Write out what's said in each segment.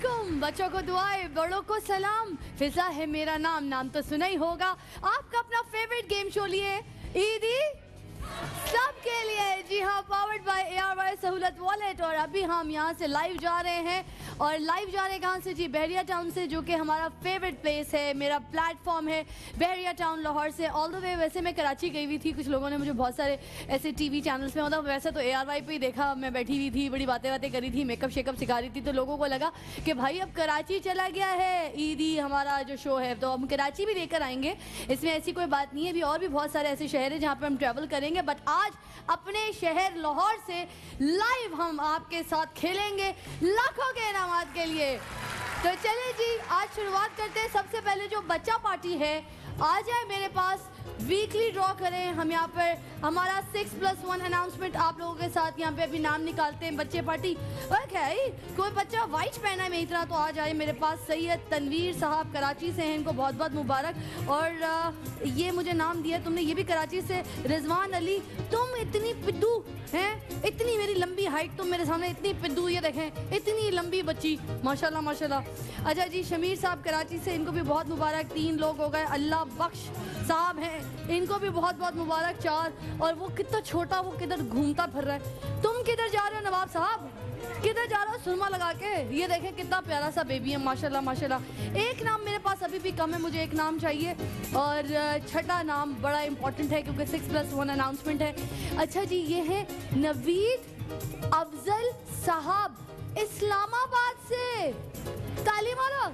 वालेकुम, बच्चों को दुआएं, बड़ों को सलाम। फिजा है मेरा नाम, नाम तो सुना ही होगा। आपका अपना फेवरेट गेम शो लिए ईदी सबके लिए, जी हाँ, पावर्ड बाय ARY सहूलत वॉलेट। और अभी हम यहाँ से लाइव जा रहे हैं, और लाइव जा रहे हैं कहाँ से जी? बहरिया टाउन से, जो कि हमारा फेवरेट प्लेस है, मेरा प्लेटफॉर्म है बहरिया टाउन लाहौर से ऑल द वे। वैसे मैं कराची गई हुई थी, कुछ लोगों ने मुझे बहुत सारे ऐसे TV चैनल्स में, मतलब वैसे तो ARY पे ही देखा, मैं बैठी हुई थी, बड़ी बातें करी थी, मेकअप शेकअप सिखा रही थी, तो लोगों को लगा कि भाई अब कराची चला गया है ईदी हमारा जो शो है, तो हम कराची भी लेकर आएंगे। इसमें ऐसी कोई बात नहीं है, अभी और भी बहुत सारे ऐसे शहर हैं जहाँ पर हम ट्रैवल करेंगे, बट आज अपने शहर लाहौर से लाइव हम आपके साथ खेलेंगे लाखों के इनामात के लिए। तो चलिए जी, आज शुरुआत करते हैं। सबसे पहले जो बच्चा पार्टी है आ जाए मेरे पास, वीकली ड्रॉ करें। हम यहाँ पर हमारा 6+1 अनाउंसमेंट आप लोगों के साथ यहाँ पे अभी नाम निकालते हैं। बच्चे पार्टी ओके, कोई बच्चा वाइट पहना है मेरी तरह तो आ जाए मेरे पास। सैयद तनवीर साहब कराची से हैं, इनको बहुत बहुत मुबारक। और ये मुझे नाम दिया तुमने, ये भी कराची से। रिजवान अली, तुम इतनी पिद्दू हैं, इतनी मेरी लंबी हाइट, तुम मेरे सामने इतनी पिद्दू, ये देखें इतनी लंबी बच्ची, माशाल्लाह माशाल्लाह। अच्छा जी, शमीर साहब कराची से, इनको भी बहुत मुबारक। 3 लोग हो गए। अल्लाह बख्श साहब हैं, इनको भी बहुत बहुत मुबारक 4। और वो कितना छोटा, वो किधर घूमता फिर रहा है। तुम किधर जा रहे हो नवाब साहब, किधर जा रहे हो सुरमा लगा के? ये देखें कितना प्यारा सा बेबी है, माशाल्लाह माशाल्लाह। एक नाम मेरे पास अभी भी कम है, मुझे एक नाम चाहिए, और छठा नाम बड़ा इंपॉर्टेंट है क्योंकि 6+1 अनाउंसमेंट है। अच्छा जी, ये है नवीद अफजल साहब इस्लामाबाद से। ताली मारो,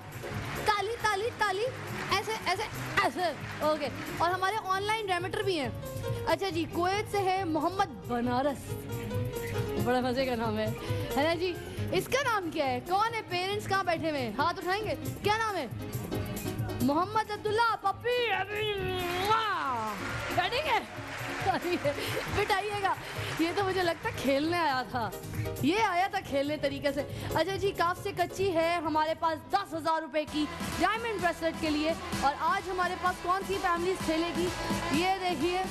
ताली ताली ताली, ऐसे ऐसे ऐसे, ओके। और हमारे ऑनलाइन रेमिटर भी हैं। अच्छा जी, कुवैत से है मोहम्मद बनारस, बड़ा मजे का नाम है ना जी। इसका नाम क्या है? कौन है? पेरेंट्स कहाँ बैठे हुए हैं? हाथ उठाएंगे। क्या नाम है? मोहम्मद अब्दुल्ला पप्पी, बैठेंगे बिठाइएगा। ये तो मुझे लगता खेलने आया था, ये आया था खेलने तरीके से। अच्छा जी, काफ से कच्ची है हमारे पास 10,000 रुपए की डायमंड ब्रेसलेट के लिए। और आज हमारे पास कौन सी फैमिलीज खेलेगी? ये देखिए,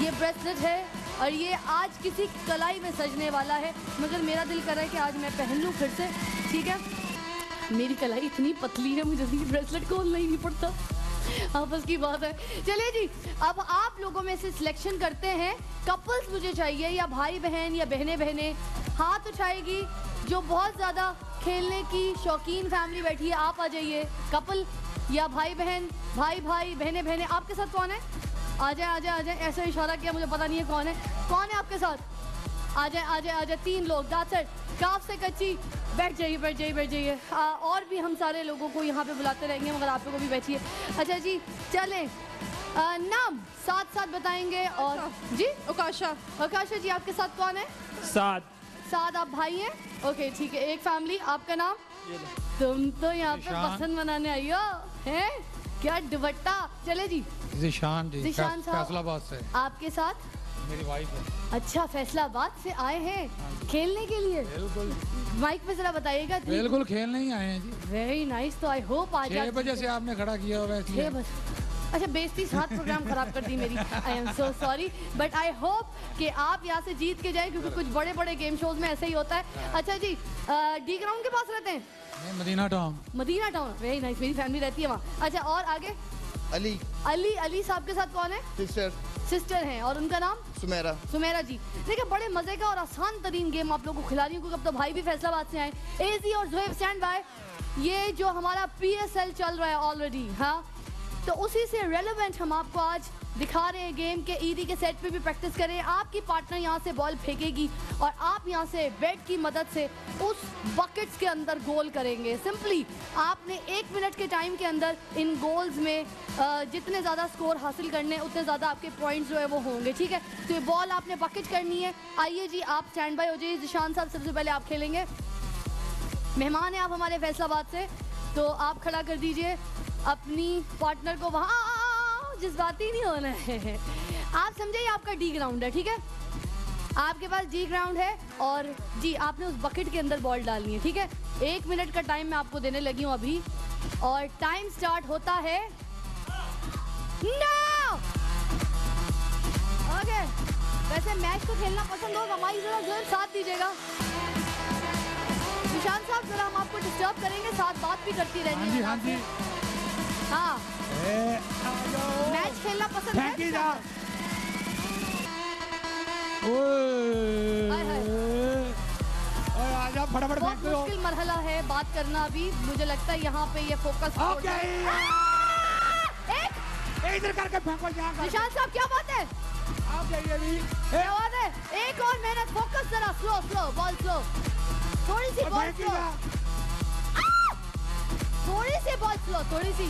ये ब्रेसलेट है और ये आज किसी कलाई में सजने वाला है, मगर मेरा दिल कर रहा है कि आज मैं पहन लूँ फिर से। ठीक है, मेरी कलाई इतनी पतली है, मुझे ब्रेसलेट खोलना ही नहीं पड़ता, आपस की बात है। चलिए जी, अब आप लोगों में से सिलेक्शन करते हैं। कपल्स मुझे चाहिए, या भाई बहन या बहनें बहनें हाथ उठाएगी जो बहुत ज़्यादा खेलने की शौकीन फैमिली बैठी है, आप आ जाइए। कपल या भाई बहन, भाई भाई बहनें बहनें, आपके साथ कौन है? आ जाए आ जाए आ जाए, ऐसा इशारा किया, मुझे पता नहीं है कौन है। कौन है आपके साथ? आ जाए आ जाए आ जाए, 3 लोग। काफ से कच्ची, बैठ जाइए बैठ जाइए बैठ जाइए। और भी हम सारे लोगों को यहाँ पे बुलाते रहेंगे, मगर आप लोगों को भी बैठिए। अच्छा जी, चलें, नाम साथ साथ बताएंगे। और जी, आकाशा। आकाशा जी, आपके साथ कौन है? साथ। आप भाई हैं? ओके ठीक है, एक फैमिली। आपका नाम? तुम तो यहाँ पे पसंद बनाने आई हो, हैं? क्या दुपट्टा। चले जी, जिशान जी, जिशान साहब फैसलाबाद से। आपके साथ? मेरी वाइफ है। अच्छा, फैसलाबाद से आए हैं खेलने के लिए? बिल्कुल। माइक पे जरा बताइएगा। बिल्कुल खेलने ही आए हैं जी। Very nice. तो आई होप आज 6 बजे से आपने खड़ा किया होगा इसलिए। 6 बजे। अच्छा, बेइज्जती साथ प्रोग्राम खराब कर दी मेरी। I am so sorry, but I hope कि आप यहाँ से जीत के जाए, क्योंकि कुछ बड़े बड़े गेम शोज में ऐसे ही होता है। अच्छा जी, डी ग्राउंड के पास रहते हैं? Madina Town. Madina Town, very nice, मेरी फैमिली रहती है वहाँ। अच्छा, और आगे? अली। अली साहब के साथ कौन है? सिस्टर हैं, और उनका नाम? सुमेरा जी। देखिए, बड़े मजे का और आसान तरीन गेम आप लोगों को खिला रही हूँ, क्योंकि अब तो भाई भी फैसलाबाद से आए। एजी और जोहेब स्टैंड बाय। ये जो हमारा PSL चल रहा है ऑलरेडी, हाँ, तो उसी से रेलेवेंट हम आपको आज दिखा रहे हैं गेम के। ईदी के सेट पे भी प्रैक्टिस करें। आपकी पार्टनर यहाँ से बॉल फेंकेगी और आप यहाँ से बैट की मदद से उस बकेट्स के अंदर गोल करेंगे। सिंपली आपने 1 मिनट के टाइम के अंदर इन गोल्स में जितने ज़्यादा स्कोर हासिल करने, उतने ज़्यादा आपके पॉइंट्स जो है वो होंगे। ठीक है, तो ये बॉल आपने बकेट करनी है। आइए जी, आप स्टैंड बाय हो जाइए। जिशान साहब, सबसे पहले आप खेलेंगे। मेहमान हैं आप हमारे फैसलाबाद से, तो आप खड़ा कर दीजिए अपनी पार्टनर को वहाँ। जज्बाती नहीं होना है, आप समझे, आपका डी ग्राउंड है। ठीक है, आपके पास डी ग्राउंड है, और जी आपने उस बकेट के अंदर बॉल डालनी है। ठीक है, 1 मिनट का टाइम मैं आपको देने लगी हूँ अभी, और टाइम स्टार्ट होता है नाउ। ओके, वैसे मैच को खेलना पसंद होगा, हमारी जरा जोर साथ दीजिएगा। निशान साहब जरा हम आपको डिस्टर्ब करेंगे, साथ बात भी करती हाँ रहेंगे। जी हाँ जी। हाँ, मैच खेलना पसंद है? आजा फटाफट। बहुत मुश्किल मरहला है बात करना अभी, मुझे लगता है यहाँ पे ये फोकस। इधर करके फेंको। निशान साहब क्या बात है? आप जाइए अभी। क्या बात है? एक और मेहनत, फोकस जरा, स्लो स्लो, बॉल स्लो, थोड़ी सी बॉल स्लो, थोड़ी सी बॉल स्लो, थोड़ी सी।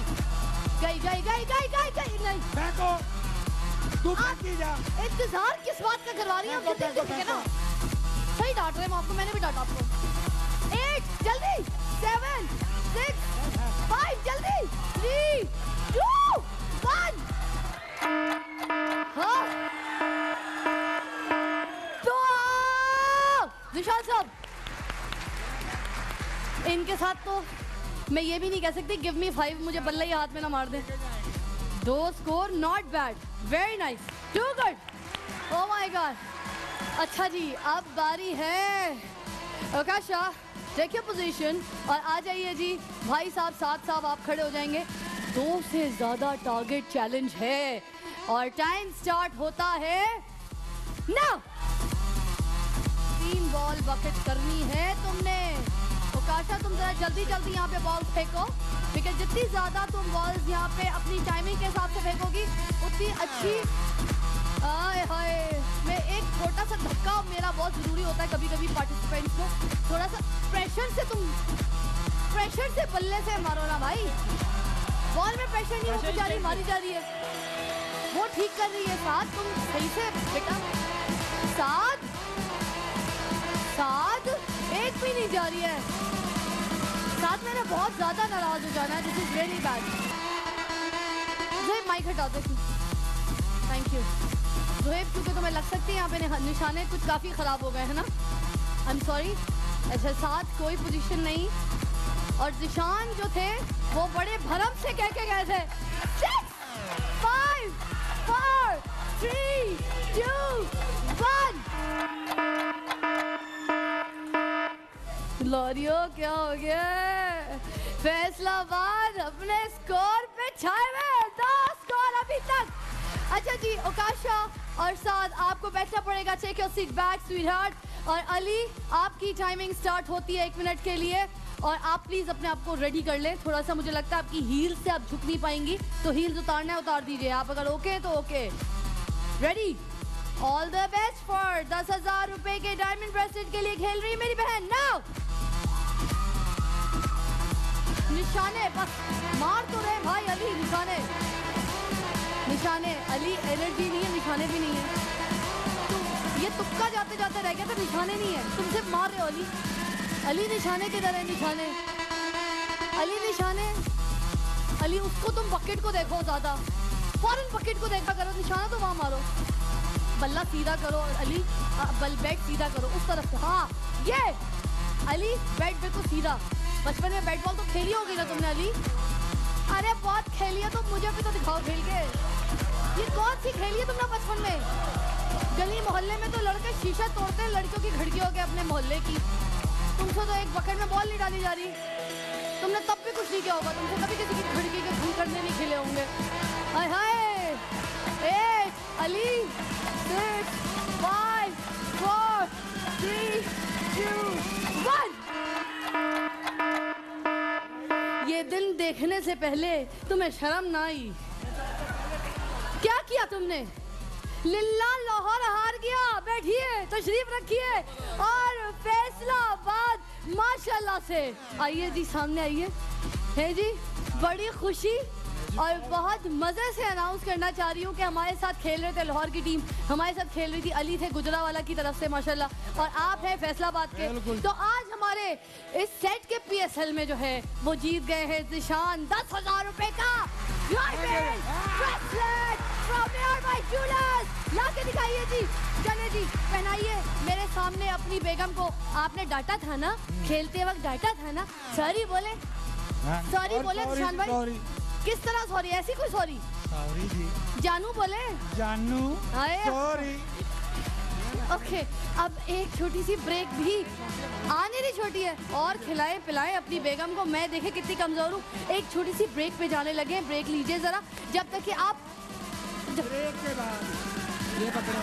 गई गई गई गई गई गई। नहीं फेंको, तू फेंकी जा। इंतजार किस बात का करवा रही हैं? ठीक है ना, सही डांट रहे हैं आपको, मैंने भी डांटा आपको। 8 जल्दी, 7 6 5 जल्दी, 3 2 1। हाँ तो निशान साहब, इनके साथ तो मैं ये भी नहीं कह सकती गिव मी 5, मुझे बल्ला ही हाथ में ना मार दे। 2 score, not bad, very nice, too good. Oh my God. अच्छा जी, अब बारी है आकाशा, टेक योर पोजीशन और आ जाइए जी। भाई साहब, साथ साहब आप खड़े हो जाएंगे। 2 से ज्यादा टारगेट चैलेंज है और टाइम स्टार्ट होता है नाउ। 3 बॉल बकेट करनी है तुमने। आकाशा, तुम जरा जल्दी जल्दी यहाँ पे बॉल फेंको, बिकॉज जितनी ज्यादा तुम बॉल्स यहाँ पे अपनी टाइमिंग के हिसाब से फेंकोगी उतनी अच्छी। आए हाय, मैं एक छोटा सा धक्का मेरा बहुत जरूरी होता है कभी कभी पार्टिसिपेंट्स को। थोड़ा सा प्रेशर से, तुम प्रेशर से बल्ले से मारो ना भाई। बॉल में प्रेशर नहीं, वो बेचारी मारी जा रही है, वो ठीक कर रही है। साथ तुम सही से बेटा, साथ साथ एक भी नहीं जा रही है। साथ मैंने बहुत ज्यादा नाराज हो जाना है, this is really bad. Zohaib mike हटा दो, थैंक यू। ज़ोहेब, क्योंकि तुम्हें लग सकती है यहाँ पे निशाने कुछ काफी खराब हो गए हैं ना, आई एम सॉरी। अच्छा, साथ कोई पोजीशन नहीं और जिशान जो थे वो बड़े भरम से कह के गए थे 6 5 4 3 2 1। लॉरियो, क्या हो गया? फैसलाबाद अपने स्कोर पे छाए हुए, 2 स्कोर अभी तक। अच्छा जी, आकाशा और साथ आपको बैठना पड़ेगा, take your seat back sweetheart. और अली, आपकी टाइमिंग स्टार्ट होती है 1 मिनट के लिए और आप प्लीज अपने आप को रेडी कर लें। थोड़ा सा मुझे लगता है आपकी हील से आप झुक नहीं पाएंगी, तो हील्स उतारना है उतार दीजिए आप, अगर ओके तो okay. Ready, all the best for 10,000 रुपए के डायमंड ब्रेसलेट के लिए खेल रही है मेरी बहन। नाउ निशाने, बस मार तो रहे भाई अली, निशाने निशाने। अली, एनर्जी नहीं है, निशाने भी नहीं है। तो ये तुक्का जाते जाते रह गया था, निशाने नहीं है, तुम सिर्फ मार रहे हो अली। अली, निशाने किधर है? निशाने, अली निशाने। अली, उसको तुम बकेट को देखो ज्यादा, फौरन बकेट को देखा करो, निशाना तो वहां मारो। बल्ला सीधा करो अली, बैट सीधा करो उस तरफ से। हाँ, ये अली, बैट बिल्कुल सीधा। बचपन में बैट बॉल तो खेली होगी ना तुमने अली? अरे बहुत खेली है, तो मुझे भी तो दिखाओ खेल के। ये कौन सी खेली है तुमने बचपन में? गली मोहल्ले में तो लड़के शीशा तोड़ते हैं लड़कियों की खिड़कियों के, अपने मोहल्ले की। तुमसे तो एक बकेट में बॉल नहीं डाली जा रही। तुमने तब भी कुछ नहीं किया होगा, तुमसे कभी किसी की खिड़की के खून करने नहीं खेले होंगे। हाय हाय। 8 अली, 6 5 4 3 2 1। ये दिन देखने से पहले तुम्हें शर्म ना आई? क्या किया तुमने? लिल्ला लाहौर हार गया। बैठिए, तशरीफ रखिए और फैसलाबाद माशाल्लाह से। आइए जी, सामने आइए। है जी, बड़ी खुशी और बहुत मजे से अनाउंस करना चाह रही हूँ कि हमारे साथ खेल रहे थे लाहौर की टीम, हमारे साथ खेल रही थी। अली थे गुजरावाला की तरफ से माशाल्लाह, और आप हैं फैसलाबाद के। तो आज हमारे इस सेट के PSL में जो है वो जीत गए हैं जिशान 10,000 रुपए का लाके दिखाइए जी। चले जी, पहनाइए मेरे सामने अपनी बेगम को। आपने डांटा था ना, खेलते वक्त डांटा था ना, सॉरी बोले, सॉरी बोले जिशान भाई। किस तरह सॉरी? ऐसी कोई सॉरी? सॉरी जी। जानू बोले, जानू, सॉरी। ओके, अब एक छोटी सी ब्रेक भी आने नहीं छोटी है, और खिलाएं पिलाएं अपनी बेगम को, मैं देखे कितनी कमजोर हूँ। एक छोटी सी ब्रेक पे जाने लगे, ब्रेक लीजिए जरा, जब तक कि आप ब्रेक के बाद ये पकड़ो।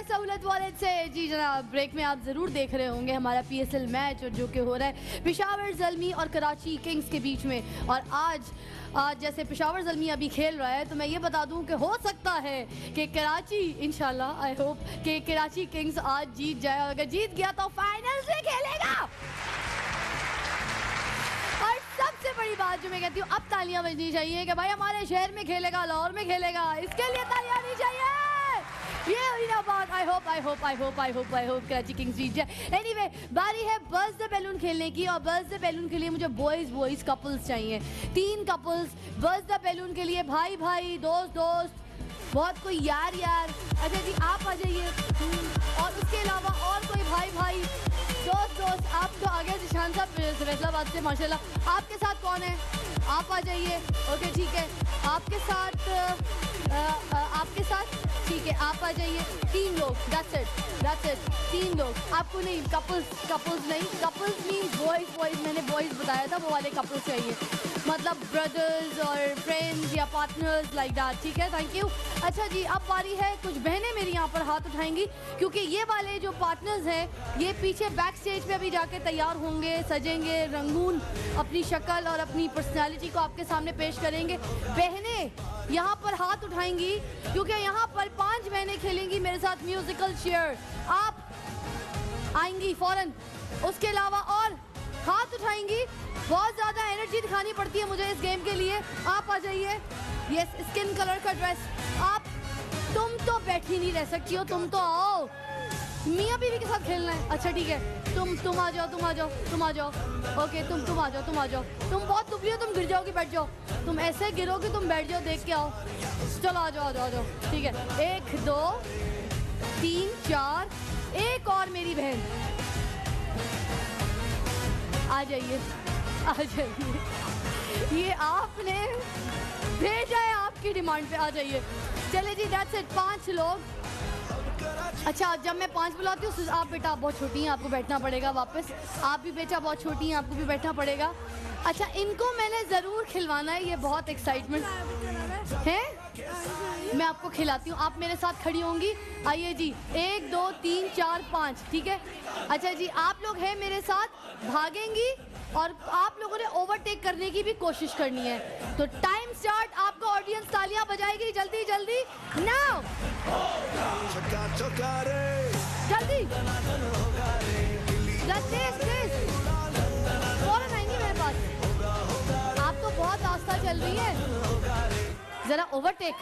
सहूलत वॉलेट से। जी जनाब, ब्रेक में आप ज़रूर देख रहे होंगे हमारा PSL मैच और जो कि हो रहा है पेशावर ज़ल्मी और कराची किंग्स के बीच में। और आज जैसे पेशावर ज़ल्मी अभी खेल रहा है, तो मैं ये बता दूं कि हो सकता है कि कराची, इंशाल्लाह आई होप कि कराची किंग्स आज जीत जाए। अगर जीत गया तो फाइनल्स में खेलेगा। और सबसे बड़ी बात जो मैं कहती हूँ, अब तालियां बजनी चाहिए कि भाई हमारे शहर में खेलेगा, लाहौर में खेलेगा, इसके लिए तालियां नहीं चाहिए। ये बात आई होप कराची किंग्स जीत जाए। एनीवे, बारी है बज़ द बैलून खेलने की, और बज़ द बैलून के लिए मुझे बॉयज कपल्स चाहिए, 3 कपल्स बज़ द बैलून के लिए। भाई भाई, दोस्त दोस्त, बहुत कोई यार यार। अच्छा जी, आप आ जाइए। और उसके अलावा और कोई भाई भाई, दोस्त दोस्त, आप तो आ गए जिशान साहब फैसलाबाद से माशाल्लाह। आपके साथ कौन है? आप आ जाइए। ओके ठीक है, आपके साथ ठीक है, आप आ जाइए। 3 लोग, दैट्स इट 3 लोग। आपको नहीं, कपल्स नहीं, कपल्स मीन बॉयज, मैंने बॉयज बताया था, वो वाले कपल्स चाहिए, मतलब ब्रदर्स और फ्रेंड्स या पार्टनर्स लाइक दैट। ठीक है, थैंक यू। अच्छा जी, अब बारी है, कुछ बहनें मेरी यहाँ पर हाथ उठाएंगी, क्योंकि ये वाले जो पार्टनर्स हैं ये पीछे बैक स्टेज पे अभी जाके तैयार होंगे, सजेंगे, रंगून अपनी शक्ल और अपनी पर्सनैलिटी को आपके सामने पेश करेंगे। बहनें यहाँ पर हाथ उठाएंगी क्योंकि यहाँ पर 5 बहनें खेलेंगी मेरे साथ म्यूजिकल चेयर। आप आएंगी फौरन। उसके अलावा और हाथ उठाएंगी, बहुत ज़्यादा एनर्जी दिखानी पड़ती है मुझे इस गेम के लिए। आप आ जाइए। यस, स्किन कलर का ड्रेस। आप, तुम तो बैठी नहीं रह सकती हो, तुम तो आओ, मियाँ बीवी के साथ खेलना है। अच्छा ठीक है, तुम आ जाओ। ओके, तुम आ जाओ। तुम बहुत दुबली हो, तुम गिर जाओगी, बैठ जाओ। तुम ऐसे गिरोगे, तुम बैठ जाओ, देख के आओ। चलो आ जाओ। ठीक है, 1 2 3 4, एक और मेरी बहन, आ जाइए। ये आपने भेजा है, आपकी डिमांड पे आ जाइए। चले जी, दैट्स इट, 5 लोग। अच्छा, जब मैं 5 बुलाती हूँ, आप बेटा आप बहुत छोटी हैं, आपको बैठना पड़ेगा वापस। आप भी बेटा बहुत छोटी हैं, आपको भी बैठना पड़ेगा। अच्छा, इनको मैंने ज़रूर खिलवाना है, ये बहुत एक्साइटमेंट है। मैं आपको खिलाती हूँ, आप मेरे साथ खड़ी होंगी। आइए जी, 1 2 3 4 5, ठीक है। अच्छा जी, आप लोग हैं मेरे साथ, भागेंगी और आप लोगों ने ओवरटेक करने की भी कोशिश करनी है। तो टाइम स्टार्ट, आपको ऑडियंस तालियां बजाएगी, जल्दी जल्दी नाउ, जल्दी तेज फौरन आएंगी मेरे पास। आप तो बहुत आस्था चल रही है, जरा ओवरटेक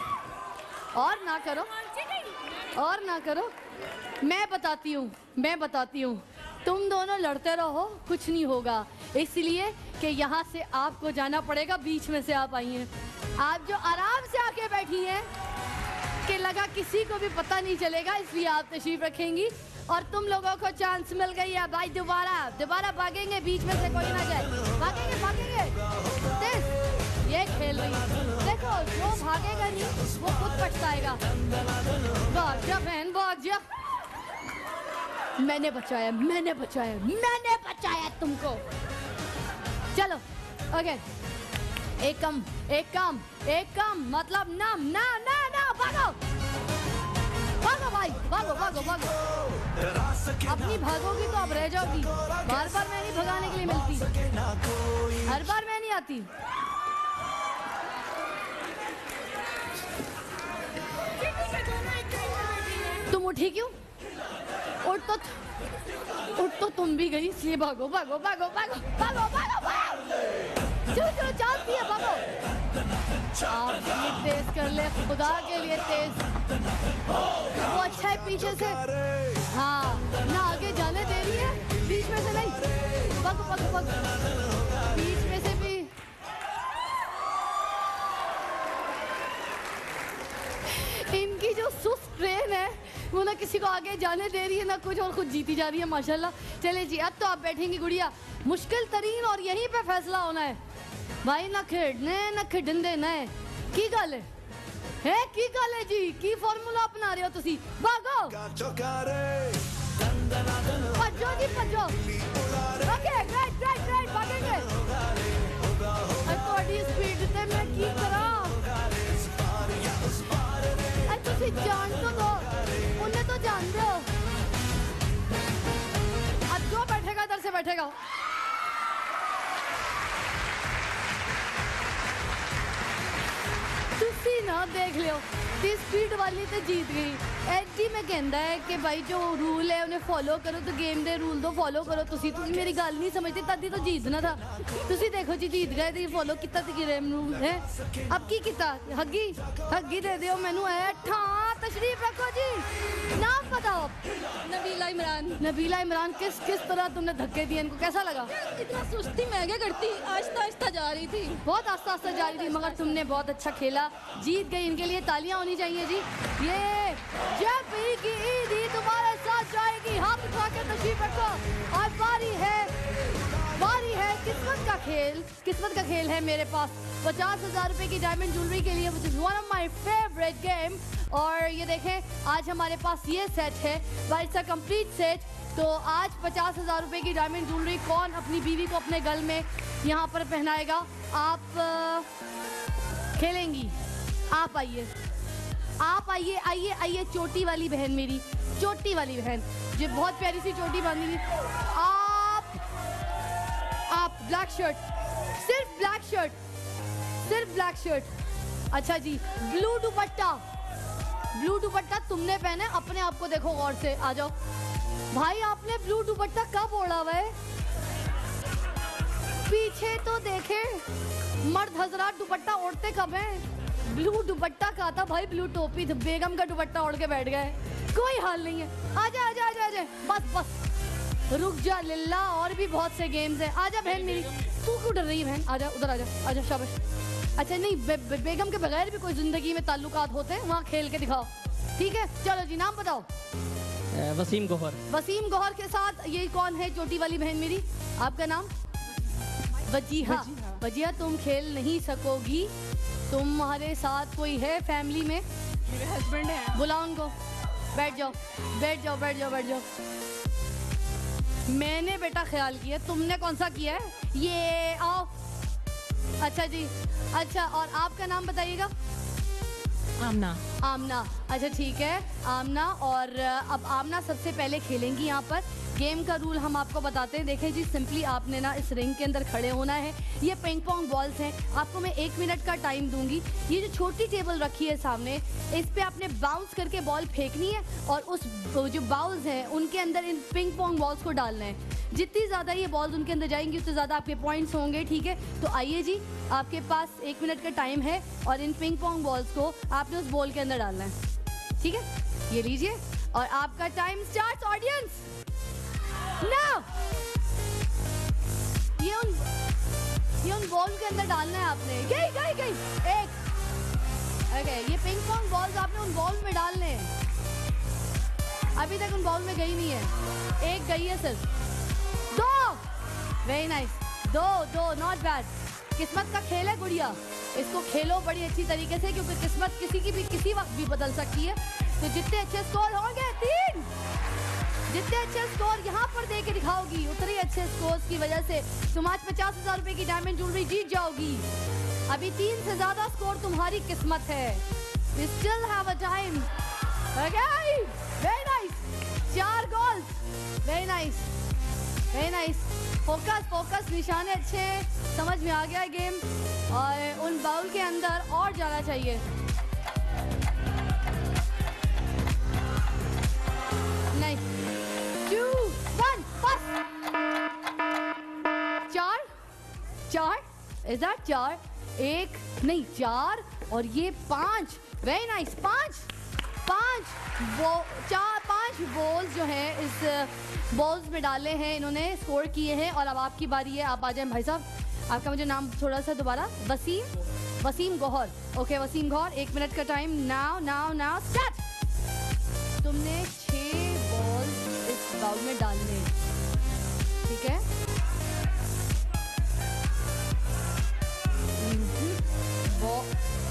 और ना करो। मैं बताती हूँ, तुम दोनों लड़ते रहो, कुछ नहीं होगा, इसलिए कि यहाँ से आपको जाना पड़ेगा, बीच में से आप आई हैं। आप जो आराम से आके बैठी हैं कि लगा किसी को भी पता नहीं चलेगा, इसलिए आप तशरीफ रखेंगी। और तुम लोगों को चांस मिल गई है भाई, दोबारा भागेंगे, बीच में से कोई ना जाए। भागेंगे तेज, ये खेल रही है। देखो, जो भागेगा नहीं वो खुद पछताएगा। भाग जा बहन, भाग जा। मैंने बचाया तुमको। चलो ओके, एक कम मतलब ना भागो भाई, भागो। अपनी भागोगी तो अब रह जाओगी। बार मैं नहीं भगाने के लिए मिलती, हर बार मैं नहीं आती। तुम उठी क्यों? उठ तो तुम भी गई, इसलिए भागो। चलो चाहती है, भागो। आप ये तेज कर ले, खुदा के लिए तेज। वो अच्छा है पीछे से, हाँ ना आगे जाने दे रही है, बीच में से नहीं। भागो, बीच में से भी। इनकी जो सुस्त ट्रेन है वो ना किसी को आगे जाने दे रही है ना कुछ, और खुद जीती जा रही है माशाल्लाह। चले जी, अब तो आप बैठेंगी गुड़िया, मुश्किल तरीन और यहीं पे फैसला होना है भाई। ना खेड़ने ना खेडन देना है की गल है की गल है जी, की फार्मूला अपना रहे हो तुसी? भागो भजो जी भजो। ओके राइट राइट राइट भागेंगे। थोड़ी स्पीड से मैं की करा, तुसी जान तो दो, उन्हें तो जान दो। अब जो बैठेगा इधर से बैठेगा। तुसी ना देख लियो, स्पीड वाली तो जीत गई। एडी में कहता है कि भाई जो रूल है उन्हें फॉलो करो, तो गेम दे रूल तो फॉलो करो। तुसी मेरी गल नहीं समझते, तभी तो जीतना था। तुसी देखो जी जीत गए, तो फॉलो कितना गेम रूल है। अब की किता? हग्गी हग्गी दे दियो मैनू है। ठा तशरीफ रखो जी, नाम बताओ। नबीला इमरान। नबीला इमरान, किस किस तरह तुमने धक्के दिए इनको, कैसा लगा? इतना सुस्ती मैं क्या करती, आहिस्ता आहिस्ता जा रही थी। बहुत आस्ता आस्ता जा रही थी, मगर तुमने बहुत अच्छा खेला, जीत गई। इनके लिए तालियां होनी चाहिए जी। ये जब की ईद ही तुम्हारे साथ जाएगी, हाथ उठा के तशरीफ रखो। और बारी है किस्मत का खेल। किस्मत का खेल है मेरे पास 50,000 रुपए की डायमंड ज्वेलरी के लिए, which is one of my favorite game। और ये देखें आज हमारे पास ये सेट है, but it's a complete set। तो आज 50,000 रुपए की डायमंड ज्वेलरी कौन अपनी बीवी को अपने गल में यहाँ पर पहनाएगा? आप खेलेंगी? आप आइए आइए आइए आइए। चोटी वाली बहन, मेरी चोटी वाली बहन जो बहुत प्यारी सी चोटी बांधी हुई, आप ब्लैक शर्ट, सिर्फ ब्लैक शर्ट, सिर्फ ब्लैक शर्ट। अच्छा जी, ब्लू दुपट्टा तुमने पहने, अपने आप को देखो गौर से। आ जाओ भाई, आपने ब्लू दुपट्टा कब ओढ़ा हुआ है? पीछे तो देखे, मर्द हजरात दुपट्टा ओढ़ते कब हैं? ब्लू दुपट्टा कहा था भाई, ब्लू टोपी, बेगम का दुपट्टा ओढ़ के बैठ गए। कोई हाल नहीं है, आजा आजा आजा आजा, बस रुक जा लिल्ला, और भी बहुत से गेम्स हैं। आजा बहन मेरी, तू क्यों डर रही है बहन? आजा उधर आजा आजा, शाबाश। अच्छा नहीं, बेगम के बगैर भी कोई जिंदगी में ताल्लुकात होते हैं, वहाँ खेल के दिखाओ, ठीक है? चलो जी, नाम बताओ। वसीम गौहर। वसीम गौहर के साथ ये कौन है चोटी वाली बहन मेरी? आपका नाम? वजीहा। वजीहा, तुम खेल नहीं सकोगी, तुम्हारे साथ कोई है फैमिली में? मेरे हस्बैंड है। बुलाओ उनको, बैठ जाओ बैठ जाओ बैठ जाओ बैठ जाओ। मैंने बेटा ख्याल किया, तुमने कौन सा किया है? ये आओ। अच्छा जी, अच्छा, और आपका नाम बताइएगा? आमना। आमना, अच्छा ठीक है आमना। और अब आमना सबसे पहले खेलेंगी यहाँ पर। गेम का रूल हम आपको बताते हैं। देखें जी, सिंपली आपने ना इस रिंग के अंदर खड़े होना है। ये पिंग पोंग बॉल्स हैं, आपको मैं 1 मिनट का टाइम दूंगी। ये जो छोटी टेबल रखी है सामने, इस पे आपने बाउंस करके बॉल फेंकनी है, और उस जो बाउल्स हैं उनके अंदर इन पिंग पोंग बॉल्स को डालना है। जितनी ज़्यादा ये बॉल्स उनके अंदर जाएंगी, उतने ज़्यादा आपके पॉइंट्स होंगे, ठीक है? तो आइए जी, आपके पास 1 मिनट का टाइम है, और इन पिंग पोंग बॉल्स को आपने उस बॉल के अंदर डालना है, ठीक है? ये लीजिए, और आपका टाइम स्टार्ट। ऑडियंस नाउ, ये उन बॉल के अंदर डालना है आपने। गई गई गई एक। ओके, ये पिंग पोंग बॉल्स आपने उन बॉल में डालने हैं। अभी तक उन बॉल में गई नहीं है, एक गई है सिर्फ। 2, वेरी नाइस, 2 नॉट बैड। किस्मत का खेल है गुड़िया, इसको खेलो बड़ी अच्छी तरीके से, क्योंकि किस्मत किसी की भी किसी वक्त भी बदल सकती है। तो जितने अच्छे स्कोर होंगे, 3 जितने अच्छे स्कोर यहाँ पर दे के दिखाओगी, उतने अच्छे स्कोर्स की वजह से तुम आज 50,000 रुपए की डायमंड ज्वेलरी जीत जाओगी। अभी 3 से ज्यादा स्कोर तुम्हारी किस्मत है। We still have a time. Okay, very nice. 4 goals. Very nice. Very nice. Focus, निशाने अच्छे, समझ में आ गया गेम। और उन बाउल के अंदर और जाना चाहिए। नहीं, 2, 1, बस। 4 इज दैट 4? 1 नहीं 4, और ये 5। वेरी नाइस, 5 बॉल्स जो हैं इस बॉल्स में डाले हैं इन्होंने, स्कोर किए हैं। और अब आपकी बारी है, आप आ जाएं भाई साहब। आपका मुझे नाम थोड़ा सा दोबारा? वसीम गौहर। ओके वसीम गौहर, 1 मिनट का टाइम। Now start. तुम हमने 6 बॉल इस बाउल में डालने, ठीक है?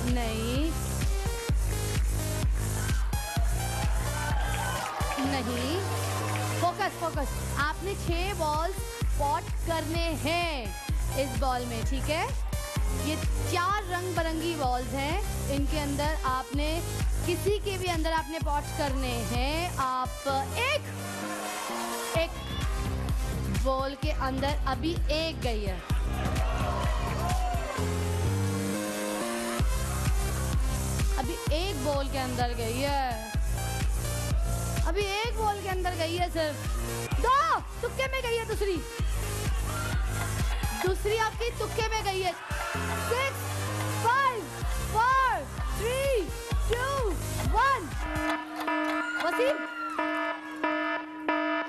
नहीं नहीं, फोकस फोकस। आपने 6 बॉल्स स्पॉट करने हैं इस बॉल में, ठीक है? ये 4 रंग बिरंगी बॉल्स हैं, इनके अंदर आपने किसी के भी अंदर आपने पॉट करने हैं। आप एक बॉल के अंदर अभी एक गई है, अभी एक बॉल के अंदर गई है, अभी एक बॉल के अंदर गई है, सिर्फ 2 तुक्के में गई है, दूसरी आपकी तुक्के में गई है। 6 5 4 3 2 1। वसीम,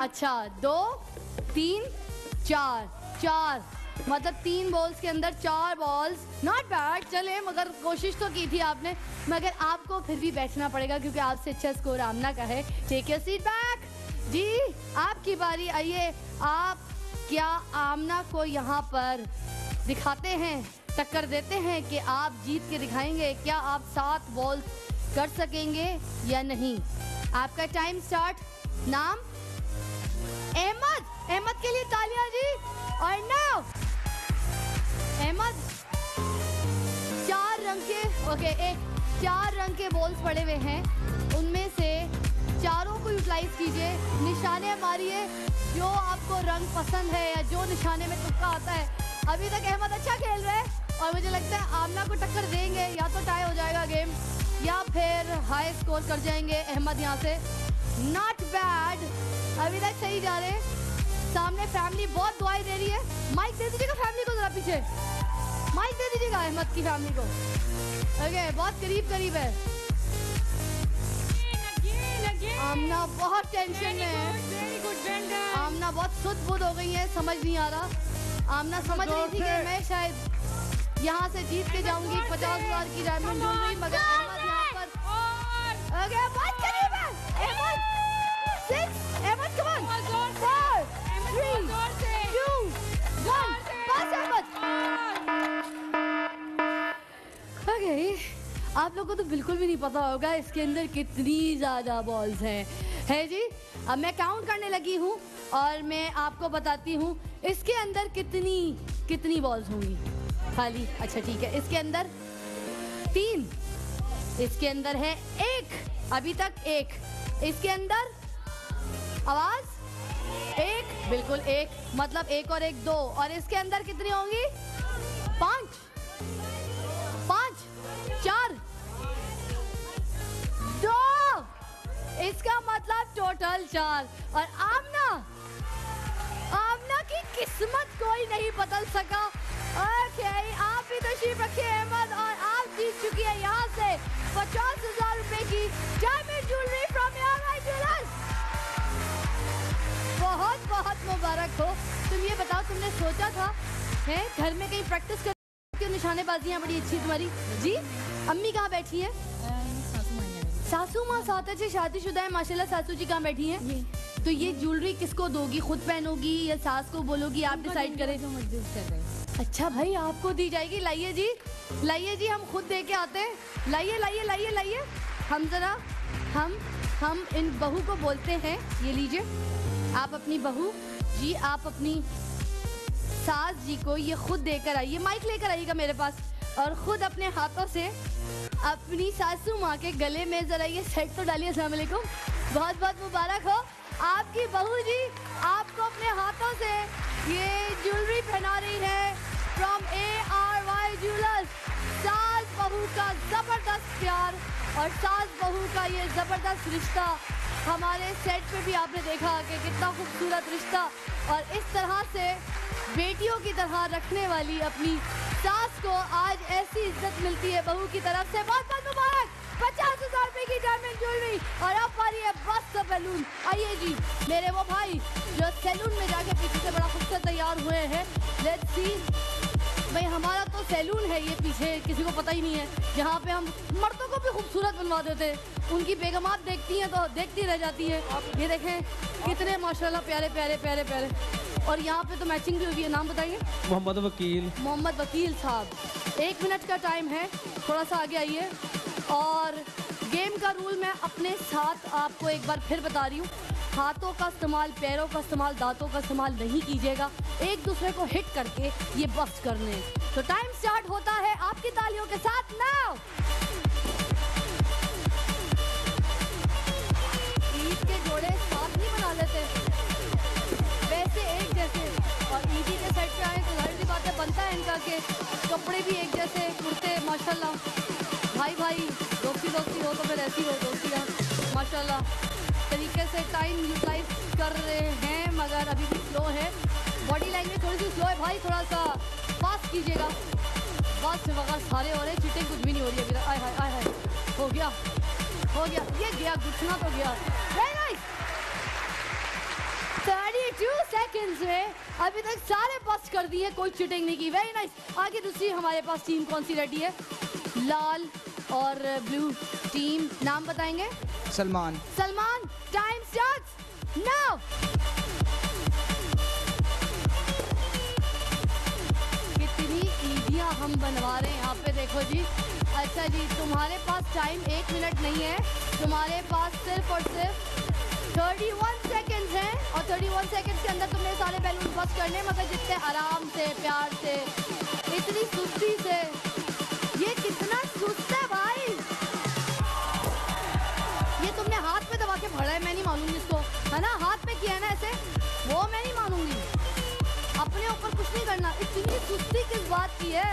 अच्छा 2 3 4 मतलब 3 बॉल्स के अंदर 4 बॉल्स। नॉट बैड, चले, मगर कोशिश तो की थी आपने, मगर आपको फिर भी बैठना पड़ेगा क्योंकि आपसे अच्छा स्कोर आमना का है। Take your seat back. जी आपकी बारी, आइए। आप क्या आमना को यहाँ पर दिखाते हैं, टक्कर देते हैं कि आप जीत के दिखाएंगे? क्या आप 7 बॉल कर सकेंगे या नहीं? आपका टाइम स्टार्ट। नाम अहमद, अहमद के लिए तालियां जी। और नाउ अहमद 4 रंग के, ओके, 4 रंग के बॉल्स पड़े हुए हैं, उनमें से चारों को यूटिलाइज कीजिए, निशाने मारिए जो आपको रंग पसंद है या जो निशाने में तुक्का आता है। अभी तक अहमद अच्छा खेल रहे हैं और मुझे लगता है आमना को टक्कर देंगे, या तो टाई हो जाएगा गेम या फिर हाई स्कोर कर जाएंगे अहमद यहाँ से। नॉट बैड, अभी तक सही जा रहे हैं। सामने फैमिली बहुत दुआई दे रही है। माइक दे दीजिएगा फैमिली को, जरा पीछे माइक दे दीजिएगा अहमद की फैमिली को। ओके, बहुत करीब है। आमना बहुत टेंशन में है, आमना बहुत सुध-बुध हो गई है, समझ नहीं आ रहा। आमना समझ रही थी कि मैं शायद यहाँ से जीत के जाऊंगी 50,000 की डायमंड ज्वेलरी, मगर अहमद यहाँ पर ओके बहुत करीब है। Ahmed 6, Ahmed come on, 4 3 2 1, pass Ahmed. Okay, आप लोगों को तो बिल्कुल भी नहीं पता होगा इसके अंदर कितनी ज़्यादा बॉल्स हैं, है जी? अब मैं काउंट करने लगी हूँ और मैं आपको बताती हूँ इसके अंदर कितनी बॉल्स होंगी। खाली, अच्छा ठीक है, इसके अंदर 3, इसके अंदर है 1, अभी तक 1, इसके अंदर आवाज 1, बिल्कुल 1, मतलब 1 और 1 2, और इसके अंदर कितनी होंगी? 5 4 2, इसका मतलब टोटल 4। और आमना की किस्मत कोई नहीं बदल सका। ओके, आप भी तशरीफ रखिए अहमद, और आप जीत चुकी है यहाँ से 50,000 रुपए की diamond jewellery from ARY jewellers. बहुत बहुत मुबारक हो। तुम ये बताओ, तुमने सोचा था है घर में कहीं प्रैक्टिस कर, निशानेबाजियाँ बड़ी अच्छी तुम्हारी जी? अम्मी कहाँ बैठी है? सासू माँ साथ है, शादीशुदा है माशाल्लाह। सासू जी कहाँ बैठी हैं? तो ये ज्वेलरी किसको दोगी? खुद पहनोगी या सास को बोलोगी? आप डिसाइड करें। अच्छा भाई, आपको दी जाएगी। लाइए जी, हम खुद दे के आते हैं। लाइए हम जरा हम इन बहू को बोलते हैं, ये लीजिए, आप अपनी बहू जी, आप अपनी सास जी को ये खुद देकर आइए। माइक लेकर आइएगा मेरे पास, और खुद अपने हाथों से अपनी सासू माँ के गले में जरा ये सेट तो डालिए। अस्सलाम वालेकुम, बहुत बहुत मुबारक हो। आपकी बहू जी आपको अपने हाथों से ये ज्वेलरी पहना रही है फ्रॉम ARY ज्वेलर्स। सास बहू का जबरदस्त प्यार और सास बहू का ये जबरदस्त रिश्ता हमारे सेट पे भी आपने देखा कि कितना खूबसूरत रिश्ता, और इस तरह से बेटियों की तरह रखने वाली अपनी सास को आज ऐसी इज्जत मिलती है बहू की तरफ से। बहुत बहुत मुबारक। 50,000 रुपए की डायमंड ज्वेलरी। और अब आ रही है बस का बैलून। आइए जी, मेरे वो भाई जो सैलून में जाके पीछे से बड़ा खूबसूरत तैयार हुए हैं। लेट्स सी भाई हमारा तो सैलून है ये पीछे, किसी को पता ही नहीं है, जहाँ पे हम मर्दों को भी खूबसूरत बनवा देते हैं। उनकी बेगमात देखती हैं तो देखती रह जाती है। ये देखें कितने माशाल्लाह प्यारे प्यारे प्यारे प्यारे। और यहाँ पे तो मैचिंग भी हुई है। नाम बताइए। मोहम्मद वकील। मोहम्मद वकील साहब। 1 मिनट का टाइम है, थोड़ा सा आगे आइए। और गेम का रूल मैं अपने साथ आपको एक बार फिर बता रही हूँ। हाथों का इस्तेमाल, पैरों का इस्तेमाल, दांतों का इस्तेमाल नहीं कीजिएगा। एक दूसरे को हिट करके ये बस्ट करने। तो टाइम स्टार्ट होता है आपकी तालियों के साथ नाउ। ईद के जोड़े साथ नहीं बना लेते, वैसे एक जैसे। और ईदी के सेट पे आए तो जाहिर सी बात है बनता है इनका के कपड़े भी एक जैसे, कुर्ते माशाल्लाह। भाई भाई दोस्ती दोस्ती हो तो फिर ऐसी हो दोस्तियाँ माशाल्लाह। तरीके से टाइम यूटिलाइज कर रहे हैं मगर अभी भी स्लो है। बॉडी लैंग्वेज थोड़ी सी स्लो है भाई, थोड़ा सा फास्ट कीजिएगा। बस वगैरह सारे हो रहे हैं, चीटिंग कुछ भी नहीं हो रही है अभी। आय हाय आय हाय, हो गया हो गया, ये गया घुसना तो गया। Very nice. 32 सेकंड्स में अभी तक सारे बस्ट कर दिए, कोई चीटिंग नहीं की। Very nice. आगे दूसरी हमारे पास टीम कौन सी रेडी है? लाल और ब्लू टीम। नाम बताएंगे? Salman. Salman, time starts now. कितनी ईदियां हम बनवा रहे हैं यहाँ पे, देखो जी। अच्छा जी, तुम्हारे पास टाइम 1 मिनट नहीं है, तुम्हारे पास सिर्फ और सिर्फ 31 सेकंड्स हैं। और 31 सेकंड्स के अंदर तुमने सारे बैलून बस्ट करने, मगर जितने आराम से, प्यार से, इतनी सुस्ती से। ये कितना सुस्त है भाई। ये तुमने हाथ पे दबा के भरा है, मैं नहीं मानूंगी इसको, है ना? हाथ पे किया है ना ऐसे, वो मैं नहीं मानूंगी। अपने ऊपर कुछ नहीं करना। इतनी सुस्ती किस बात की है?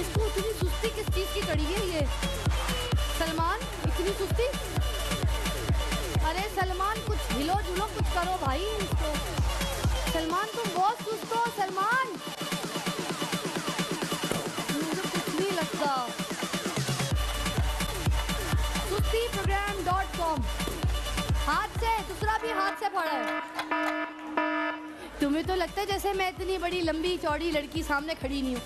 इसको इतनी सुस्ती किस चीज की कड़ी है ये? सलमान, इतनी सुस्ती? अरे सलमान कुछ हिलो जुलो, कुछ करो भाई इसको। सलमान तुम बहुत सुस्त हो सलमान, मुझे कुछ नहीं लगता। sustiprogram.com। हाथ से, दूसरा भी हाथ से पड़ा है। तुम्हें तो लगता है जैसे मैं इतनी बड़ी लंबी चौड़ी लड़की सामने खड़ी नहीं हूँ।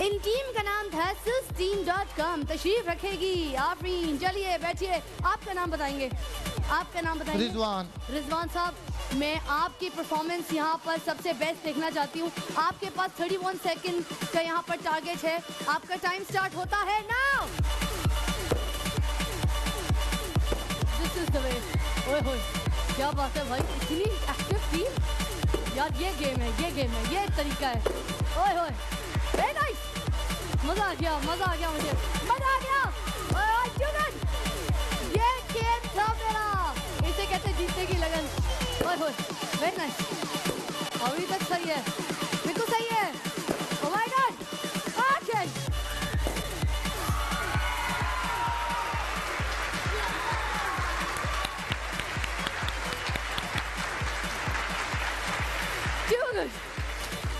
इन टीम का नाम था susteam.com। तशरीफ रखेगी आफरीन। चलिए बैठिए, आपका नाम बताएंगे? आपका नाम बताएंगे? रिजवान। रिजवान साहब, मैं आपकी परफॉर्मेंस यहाँ पर सबसे बेस्ट देखना चाहती हूँ। आपके पास 31 सेकंड का यहाँ पर टारगेट है। आपका टाइम स्टार्ट होता है now. This is the way. ओए होए, क्या बात है भाई, इतनी एक्टिव टीम यार। ये गेम है, ये गेम है, ये तरीका है। ओए होए, वेरी नाइस। मजा आ गया, मजा आ गया, मुझे मजा आ गया। ये गेम था मेरा, इसे कहते जीतने की लगन। ओए होए, वेरी नाइस। अभी तक सही है, बिल्कुल सही है। ओह माय गॉड, ओके।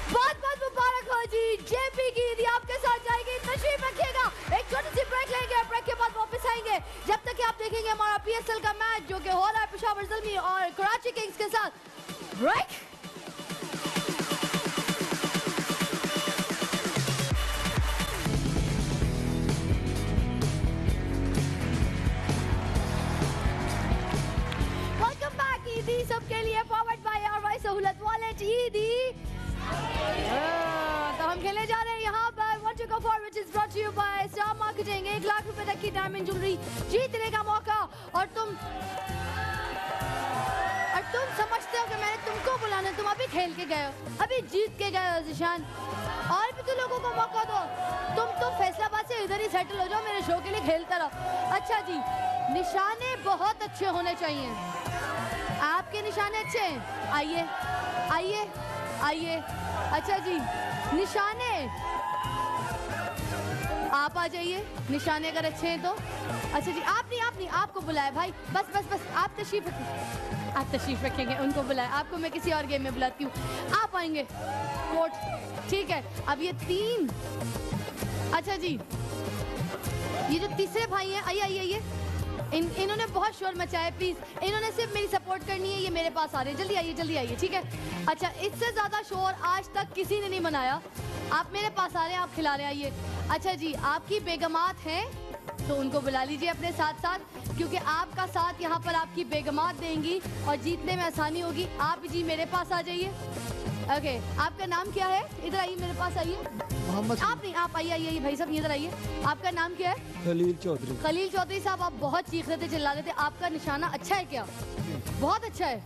बहुत बहुत मुबारक हो जी। जेपी की ईदी आपके साथ जाएगी। तशरीफ रखिएगा। एक छोटी सी ब्रेक लेंगे, ब्रेक के बाद वापस आएंगे। जब तक कि आप देखेंगे हमारा पीएसएल का मैच जो कि हो रहा है पेशावर ज़ल्मी और कराची किंग्स के साथ। ब्रेक। Welcome back. ईदी सबके लिए फॉरवर्ड बाय आरवाई सहूलत वॉलेट। ईदी तो हम खेलने जा रहे हैं यहाँ पर Want to go for which is brought to you by Star Marketing। 1 lakh रुपए तक की डायमंड ज्वेलरी जीतने का मौका। और तुम समझते हो कि मैंने तुमको बुलाना, तुम अभी खेल के गए हो, अभी जीत के गए हो ज़िशान। और भी तो लोगों को मौका दो। तुम तो फैसलाबाद से इधर ही सेटल हो जाओ, मेरे शो के लिए खेलता रहो। अच्छा जी, निशाने बहुत अच्छे होने चाहिए। आपके निशाने अच्छे हैं? आइए आइए आइए। अच्छा जी, निशाने आप आ जाइए, निशाने अगर अच्छे हैं तो। अच्छा जी, आप नहीं, आपको बुलाया भाई। बस बस बस, आप तशरीफ रखेंगे, उनको बुलाया। आपको मैं किसी और गेम में बुलाती हूँ, आप आएंगे कोर्ट। ठीक है, अब ये 3। अच्छा जी, ये जो तीसरे भाई हैं, आइए आइए आइए। इन्होंने बहुत शोर मचाया, प्लीज इन्होंने सिर्फ मेरी सपोर्ट करनी है, ये मेरे पास आ रहे हैं, जल्दी आइए, ठीक है। अच्छा, इससे ज्यादा शोर आज तक किसी ने नहीं मनाया। आप मेरे पास आ रहे हैं, आप खिला रहे हैं, आइए। अच्छा जी, आपकी बेगमात हैं तो उनको बुला लीजिए अपने साथ साथ, क्योंकि आपका साथ यहाँ पर आपकी बेगमात देंगी और जीतने में आसानी होगी। आप जी मेरे पास आ जाइए। ओके, आपका नाम क्या है? इधर आइए, मेरे पास आइए। मोहम्मद आप नहीं, आप आइए भाई साहब, इधर आइए। आपका नाम क्या है? खलील चौधरी। खलील चौधरी साहब, आप बहुत चीख रहे थे, चिल्ला रहे थे, आपका निशाना अच्छा है क्या? बहुत अच्छा है।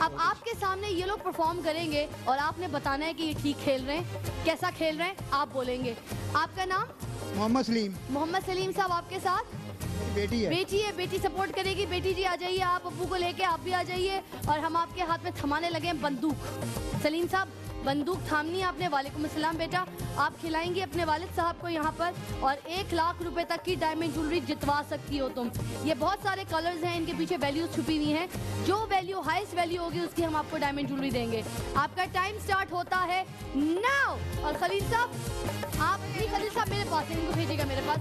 अब आपके सामने ये लोग परफॉर्म करेंगे और आपने बताना है कि ये ठीक खेल रहे हैं, कैसा खेल रहे हैं, आप बोलेंगे। आपका नाम? मोहम्मद सलीम। मोहम्मद सलीम साहब, आपके साथ बेटी है। बेटी है, बेटी सपोर्ट करेगी। बेटी जी आ जाइए, आप अब्बू को लेके आप भी आ जाइए और हम आपके हाथ में थमाने लगे हैं बंदूक। सलीम साहब, बंदूक थामनी है आपने। वालेकुम अस्सलाम बेटा, आप खिलाएंगी अपने वालिद साहब को यहाँ पर और 1 लाख रुपए तक की डायमंड ज्वेलरी जितवा सकती हो तुम। ये बहुत सारे कलर्स हैं, इनके पीछे वैल्यूज छुपी हुई हैं। जो वैल्यू हाईएस्ट वैल्यू होगी उसकी हम आपको डायमंड ज्वेलरी देंगे। आपका टाइम स्टार्ट होता है नाउ। और खलील साहब, आप नहीं, खलील साहब मेरे पास है, इनको भेजिएगा मेरे पास।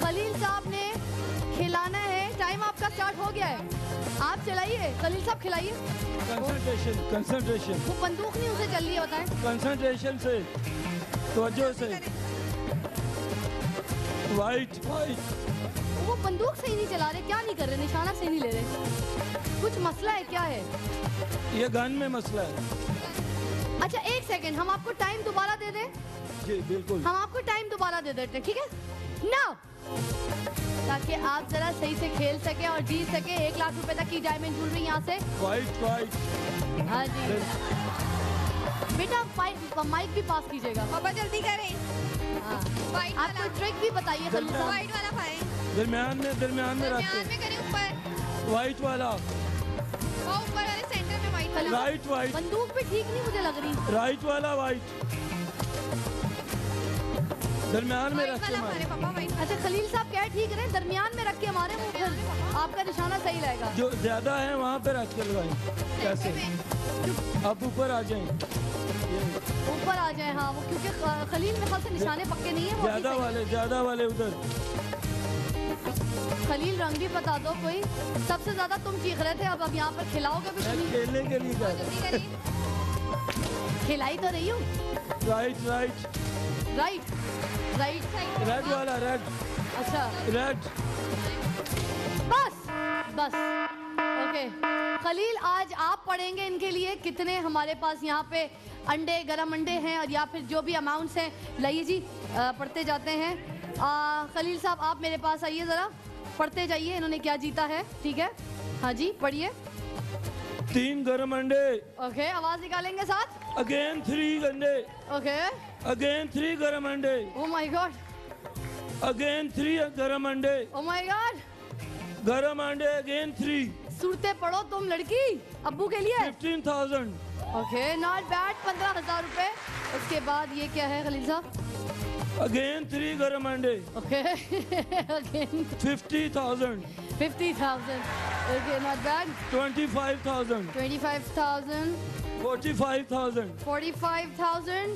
खलील साहब ने खिलाना है, टाइम आपका स्टार्ट हो गया है, आप चलाइए। खलील साहब खिलाइए। कंसंट्रेशन। वो बंदूक नहीं उसे चल रही है, बताएं। कंसंट्रेशन से, तवज्जो से। वाइट। वो बंदूक सही नहीं चला रहे, क्या नहीं कर रहे, निशाना सही नहीं ले रहे, कुछ मसला है, क्या है? ये गन में मसला है। अच्छा 1 सेकंड, हम आपको टाइम दोबारा दे दें। जी बिल्कुल। हम आपको टाइम दोबारा दे देते हैं, ठीक है ना, ताकि आप जरा सही से खेल सके और जीत सके 1 लाख रुपए तक की डायमंड ज्वेलरी यहाँ से। वाइट। हाँ जी बेटा, माइक भी पास कीजिएगा। पापा जल्दी करें। हाँ। वाइट आपको वाला, ट्रिक भी बताइए खलील साहब। वाइट वाला खाएं। दरमियान में रखते। दरमियान में करें, ऊपर। वाइट वाला। और ऊपर वाले सेंटर में वाइट वाला। राइट। बंदूक भी ठीक नहीं मुझे लग रही। राइट वाला वाइट। दरमियान में रख के हमारे पापा वाइट। अच्छा खलील साहब क्या है, ठीक है, दरमियान में रख के हमारे मुंह पर आपका निशाना सही रहेगा। जो ज्यादा है वहाँ पे रख के लगाएं। कैसे? आप ऊपर आ जाएं। ऊपर आ जाए, हाँ, वो क्योंकि खलील में से निशाने पक्के नहीं है। वो ज्यादा वाले उधर। खलील रंग भी बता दो कोई। सबसे ज्यादा तुम चीख रहे थे, अब यहाँ पर खिलाओगे भी? मैं खेलने के लिए जा जल्दी रहा करें। खिलाई तो रही हूँ। राइट। रेड वाला, रेड। अच्छा रेड। बस ओके। खलील आज आप पढ़ेंगे इनके लिए कितने हमारे पास यहाँ पे अंडे, गरम अंडे हैं और या फिर जो भी अमाउंट्स हैं, लाइए जी पढ़ते जाते हैं। खलील साहब आप मेरे पास आइए, ज़रा पढ़ते जाइए इन्होंने क्या जीता है, ठीक है? हाँ जी पढ़िए। 3 गरम अंडे। ओके, आवाज़ निकालेंगे साथ। अगेन 3 अंडे। ओके। अगेन 3 गरम अंडे। Oh my God. अगेन 3 गरम अंडे। Oh my God. गरम अंडे अगेन 3। सूरते पढ़ो तुम लड़की, अब्बू के लिए। 15,000। ओके, नॉट बैड, 15,000 रुपए। उसके बाद ये क्या है खलील साहब? अगेन 3 गरम अंडे। Okay again 50,000। 50,000। Okay, not bad. 25,000। 25,000। 45,000। 45,000।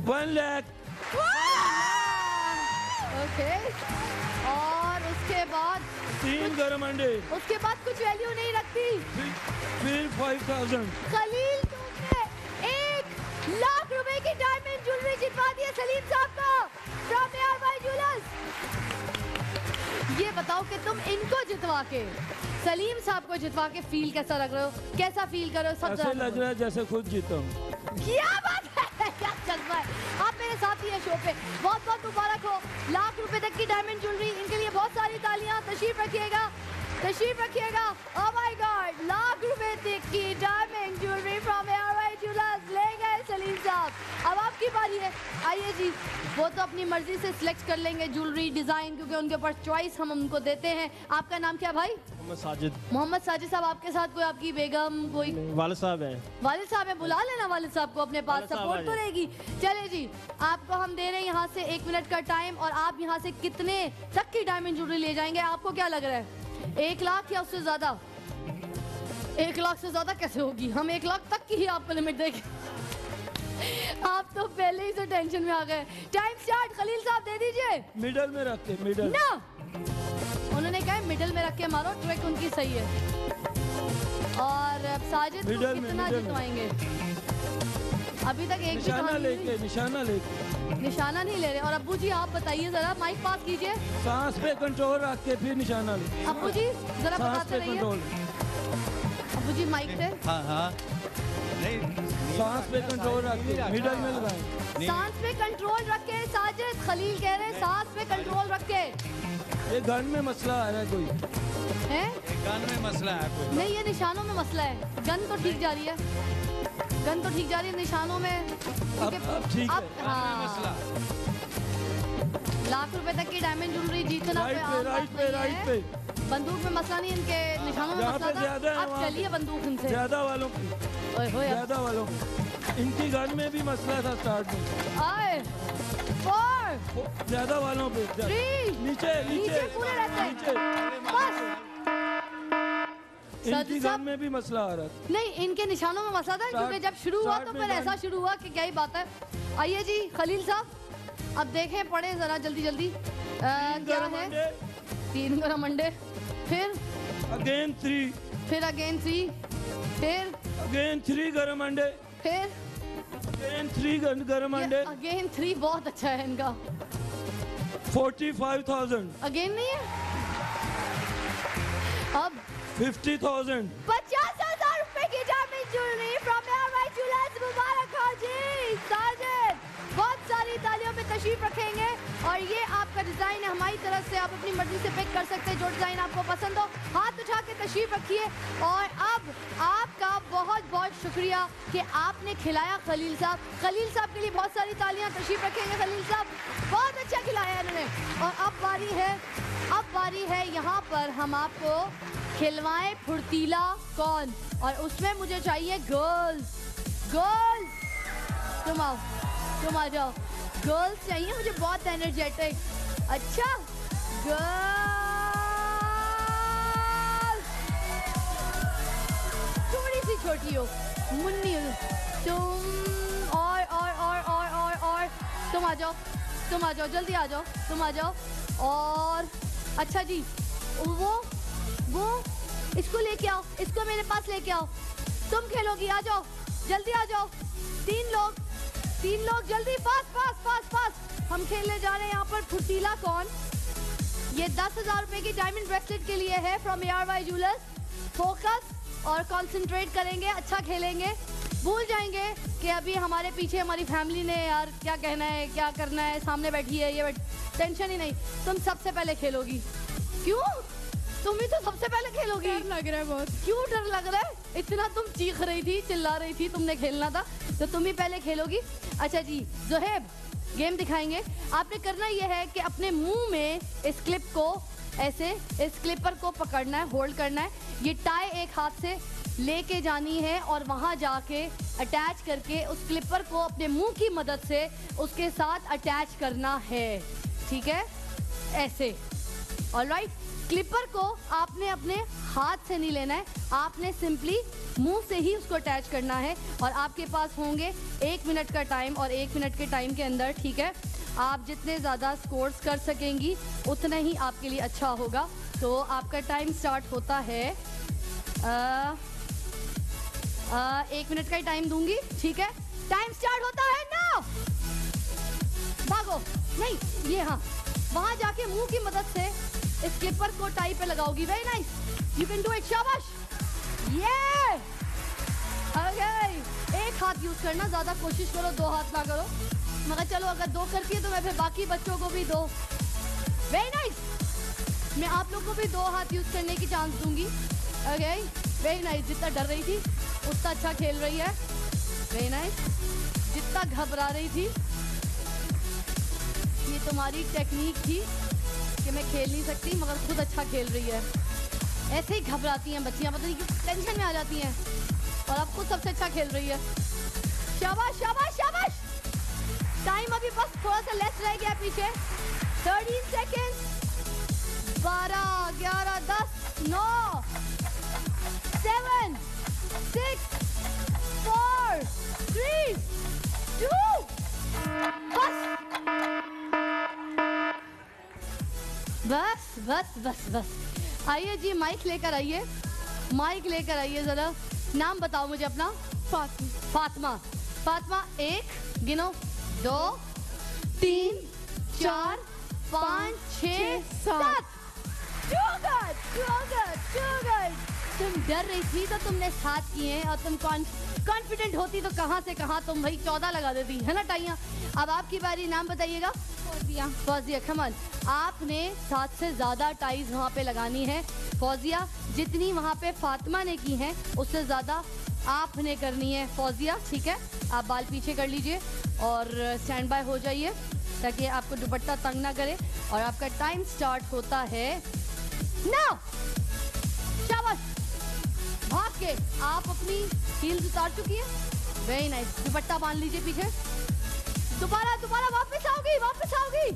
1 lakh. Okay, और उसके बाद 3 गरम अंडे। उसके बाद कुछ वैल्यू नहीं रखती। फिर 5,000। खलील तुमने 1 लाख रुपए की डायमंड ज्वेलरी जितवा दी है सलीम साहब को फ्रॉम ARY ज्वेलर्स। ये बताओ कि तुम इनको जितवा के सलीम साहब को जितवा के फील कैसा लग रहे हो, कैसा फील कर रहे हो? सब ऐसे लग रहा है जैसे खुद जीता हूँ। क्या बात है, क्या चल रहा है? आप मेरे साथ ही है शो पे। बहुत बहुत मुबारक हो, लाख रुपए तक की डायमंड ज्वेलरी। इनके लिए बहुत सारी तालियां। तशरीफ रखिएगा, तशरीफ रखिएगा। ओह माय गॉड, लाख रुपए तक की diamond jewellery from ARY jewellers ले गए सलीम साहब। अब आपकी बारी है, आइए जी। वो तो अपनी मर्जी से सिलेक्ट कर लेंगे ज्वेलरी डिजाइन, क्योंकि उनके पास चॉइस हम उनको देते हैं। आपका नाम क्या भाई? मोहम्मद साजिद साहब, आपके साथ कोई आपकी बेगम, कोई वालिद साहब है? वालिद साहब है, बुला लेना वालिद साहब को अपने पास, सपोर्ट तो रहेगी। चले जी, आपको हम दे रहे हैं यहाँ से 1 मिनट का टाइम और आप यहाँ से कितने तक की डायमंड ज्वेलरी ले जाएंगे? आपको क्या लग रहा है, 1 लाख या उससे ज्यादा? 1 लाख से ज्यादा कैसे होगी? हम 1 लाख तक की ही आपको लिमिट देंगे। आप तो पहले ही से टेंशन में आ गए। Time start. खलील साहब दे दीजिए। मिडल में रख के, मिडल। ना, उन्होंने कहा मिडिल में रख के मारो, ट्रिक उनकी सही है। और साजिद को मिडल में, कितना मिडल में। जितवाएंगे? अभी तक एक भी निशाना कहानी नहीं लेके, निशाना लेके, हुई। निशाना नहीं ले रहे। और अब्बू जी आप बताइए जरा, माइक पास कीजिए। सांस पे कंट्रोल रख के फिर निशाना ले। अब्बू जी जरा सांस बताते पे रहिए। कंट्रोल, अब्बू जी माइक पे। हाँ हाँ नहीं सांस पे कंट्रोल रख के मिडल में लगाएं। सांस पे कंट्रोल रख के, साजिद खलील कह रहे हैं सांस पे कंट्रोल रख के। ये गन में मसला आ रहा है कोई। हैं? गान में मसला है कोई। नहीं, ये निशानों में मसला है। गन तो ठीक जा रही है, गन तो ठीक जा रही है, निशानों में अब ठीक है। हाँ, मसला लाख रुपए तक की डायमंड ज्वेलरी जीतना राइट कोई पे, आम राइट बात पे, नहीं राइट है। पे। बंदूक में मसला नहीं, इनके निशानों में जहाँ मसला पे ज्यादा था। है अब वहाँ चलिए बंदूक इनसे। ज्यादा वालों की, ओए होए, अब- ज्यादा वालों की। इनकी गन में भी मसला था स्टार्ट में। आए 4 ज्यादा वालों पे 3 नीचे, नीचे पूरे रहते हैं। नीचे। बस इनकी साहब- गन में भी मसला आ रहा था। नहीं, इनके निशानों में मसला था क्योंकि जब शुरू हुआ तो स्टार्ट फिर में ऐसा शुरू हुआ कि क्या ही बात है। आइए जी खलील साहब, अब देखें, पढ़े जरा जल्दी जल्दी। क्या है? 3 गरम अंडे, फिर अगेन 3, फिर अगेन 3, फिर अगेन 3 गरम अंडे, फिर अगेन 3 गरम अंडे। अगेन 3 बहुत अच्छा है इनका। 45,000, अगेन नहीं है। अब 50,000, 50,000 रुपए की diamond jewellery from ARY jewellers. मुबारक हो जी साजिद, बहुत सारी तालियों पे तशरीफ रखेंगे। और ये आपका डिजाइन है हमारी तरफ से, आप अपनी मर्जी से पिक कर सकते हैं जो डिजाइन आपको पसंद हो। हाथ उठा के तशरीफ रखिए। और अब आपका बहुत बहुत शुक्रिया कि आपने खिलाया खलील साहब। खलील साहब के लिए बहुत सारी तालियां। तशरीफ रखेंगे खलील साहब, बहुत अच्छा खिलाया इन्होंने। और अब बारी है यहाँ पर हम आपको खिलवाएं फुर्तीला कौन, और उसमें मुझे चाहिए गर्ल्स। तुम आओ, तुम आ जाओ। गर्ल्स चाहिए मुझे, बहुत एनर्जेटिक। अच्छा गर्ल्स, थोड़ी सी छोटी हो, मुन्नी हो तुम। और तुम आ जाओ, तुम आ जाओ, जल्दी आ जाओ, तुम आ जाओ। और अच्छा जी, वो इसको लेके आओ, इसको मेरे पास लेके आओ। तुम खेलोगी, आ जाओ, जल्दी आ जाओ। 3 लोग जल्दी, फास्ट। हम खेलने जा रहे हैं यहाँ पर फुर्तीला कौन। ये 10,000 रुपए की डायमंड ब्रेसलेट के लिए है फ्रॉम एयरवाई ज्वेलर्स। फोकस और कंसंट्रेट करेंगे, अच्छा खेलेंगे। भूल जाएंगे कि अभी हमारे पीछे हमारी फैमिली ने यार क्या कहना है, क्या करना है, सामने बैठी है ये, टेंशन ही नहीं। तुम सबसे पहले खेलोगी। क्यों? तुम ही तो सबसे पहले खेलोगी। डर लग रहा है बहुत। क्यों डर लग रहा है? इतना तुम चीख रही थी, चिल्ला रही थी, तुमने खेलना था तो तुम ही पहले खेलोगी। अच्छा जी, जोहेब गेम दिखाएंगे। आपने करना यह है कि अपने मुंह में इस क्लिप को ऐसे, इस क्लिपर को पकड़ना है, होल्ड करना है। ये टाई एक हाथ से लेके जानी है और वहां जाके अटैच करके उस क्लिपर को अपने मुंह की मदद से उसके साथ अटैच करना है। ठीक है, ऐसे। ऑलराइट, क्लिपर को आपने अपने हाथ से नहीं लेना है, आपने सिंपली मुंह से ही उसको अटैच करना है। और आपके पास होंगे 1 मिनट का टाइम, और 1 मिनट के टाइम के अंदर, ठीक है, आप जितने ज़्यादा स्कोर्स कर सकेंगी उतना ही आपके लिए अच्छा होगा। तो आपका टाइम स्टार्ट होता है 1 मिनट का ही टाइम दूंगी, ठीक है। टाइम स्टार्ट होता है ना। भागो, नहीं, ये हाँ, वहां जाके मुंह की मदद से इस क्लिपर को टाई पे लगाओगी। Very nice, you can do it, शाबाश। ये ओके, एक हाथ यूज करना, ज्यादा कोशिश करो 2 हाथ ना करो, मगर चलो अगर 2 करती है तो मैं फिर बाकी बच्चों को भी 2। वेरी नाइस, मैं आप लोग को भी 2 हाथ यूज करने की चांस दूंगी। Okay, very nice. जितना डर रही थी उतना अच्छा खेल रही है। वेरी नाइस, जितना घबरा रही थी, ये तुम्हारी टेक्निक थी कि मैं खेल नहीं सकती, मगर खुद अच्छा खेल रही है। ऐसे ही घबराती हैं बच्चियां, पता नहीं क्यों टेंशन में आ जाती हैं, और अब खुद सबसे अच्छा खेल रही है। शाबाश शाबाश शाबाश। टाइम अभी बस थोड़ा सा लेस रह गया पीछे। 13 सेकेंड। 12, 11, 10, 9, 7, 6, 4, 3, 2, बस बस बस बस बस। आइए जी, माइक लेकर आइए, माइक लेकर आइए जरा। नाम बताओ मुझे अपना। फातिमा। फातिमा, 1 गिनो, 2 3 4 5 6 7। तुम डर रही थी तो तुमने 7 किए, और तुम कॉन्फिडेंट होती तो कहाँ से कहाँ तुम भाई 14 लगा देती, है ना टाइयाँ। अब आपकी बारी, नाम बताइएगा। फौजिया। फौजिया, खमन, आपने 7 से ज़्यादा टाइज वहाँ पे लगानी है। फौजिया, जितनी वहाँ पे फातिमा ने की हैं उससे ज़्यादा आपने करनी है। फौजिया, ठीक है, आप बाल पीछे कर लीजिए और स्टैंड बाय हो जाइए ताकि आपको दुपट्टा तंग ना करे। और आपका टाइम स्टार्ट होता है नाउ। शाबाश, भाग के आप अपनी हील्स उतार चुकी है। वेरी नाइस, दुपट्टा बांध लीजिए पीछे। दोबारा दोबारा वापस आओगी, वापस आओगी,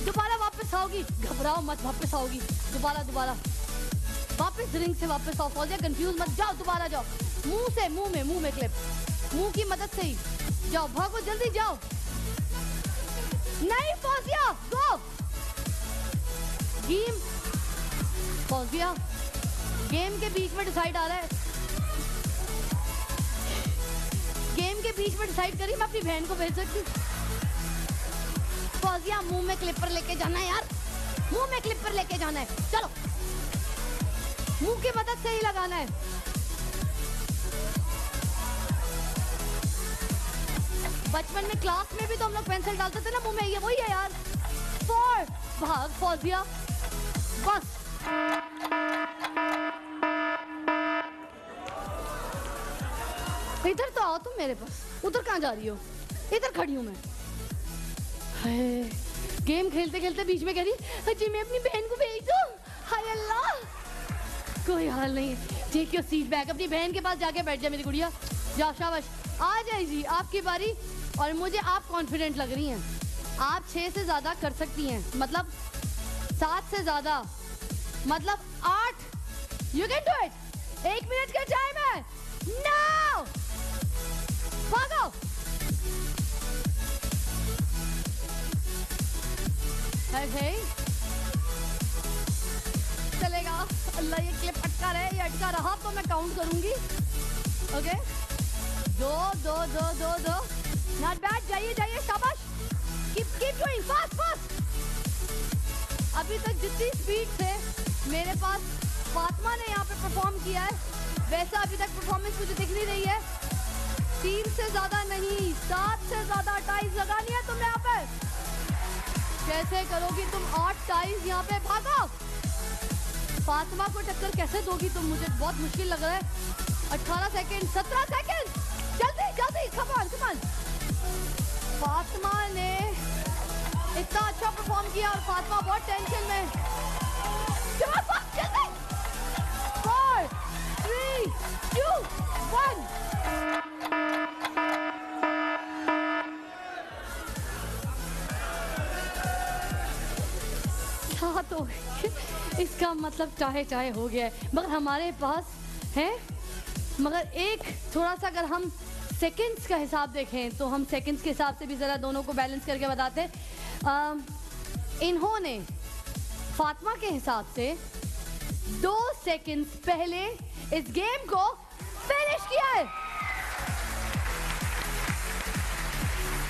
दोबारा वापस आओगी, घबराओ मत, वापस आओगी, दोबारा दोबारा वापस रिंग से वापस आओ। फौजिया, कंफ्यूज मत जाओ, दोबारा जाओ, मुंह से, मुंह में क्लिप, मुंह की मदद से ही जाओ, भागो, जल्दी जाओ। नहीं फौजिया, गो गेम। फौजिया, गेम के बीच में डिसाइड आ रहा है, गेम के बीच में डिसाइड करी मैं अपनी बहन को भेज सकती। फौजिया, मुंह में क्लिपर लेके जाना है यार, मुंह में क्लिपर लेके जाना है, चलो, मुंह की मदद से ही लगाना है। बचपन में क्लास में भी तो हम लोग पेंसिल डालते थे ना मुंह में, ये वही है यार। 4 भाग फौजिया, बस। इधर तो आओ तुम मेरे पास, उधर कहाँ जा रही हो? इधर खड़ी हूँ मैं। गेम खेलते खेलते बीच में कह रही जी मैं अपनी बहन को भेज दूँ। हाय अल्लाह, कोई हाल नहीं, टेक योर सीट बैक, अपनी बहन के पास जाके बैठ जा मेरी गुड़िया, जाओ, शाबाश। आ जाए जी, आपकी बारी। और मुझे आप कॉन्फिडेंट लग रही हैं, आप 6 से ज़्यादा कर सकती हैं, मतलब 7 से ज़्यादा, मतलब 8। You can do it. 1 minute का टाइम है, नाउ भागो। चलेगा, अल्लाह ये क्लिप अटका रहे, ये अटका रहा तो मैं काउंट करूंगी। ओके, 2 2 2 2 2, नॉट बैड, जाइए जाइए, शाबाश, कीप डूइंग, फास्ट फास्ट। अभी तक जितनी स्पीड से मेरे पास फातिमा ने यहाँ पे परफॉर्म किया है, वैसा अभी तक परफॉर्मेंस मुझे दिख नहीं रही है। 3 से ज्यादा नहीं, 7 से ज्यादा टाइज लगानी है तुमने यहाँ पे। कैसे करोगी तुम 8 टाइज यहाँ पे? भागो, फातिमा को टक्कर कैसे दोगी तुम? मुझे बहुत मुश्किल लग रहा है। 18 सेकेंड, 17 सेकेंड, जल्दी जल्दी, come on come on. Fatima ने इतना अच्छा परफॉर्म किया और फातिमा बहुत टेंशन में। जल्दी, 4 3 2 1। तो इसका मतलब चाहे चाहे हो गया है, मगर हमारे पास है, मगर एक थोड़ा सा अगर हम सेकंड्स का हिसाब देखें तो हम सेकंड्स के हिसाब से भी ज़रा दोनों को बैलेंस करके बताते हैं। इन्होंने फातिमा के हिसाब से 2 सेकंड्स पहले इस गेम को फिनिश किया है।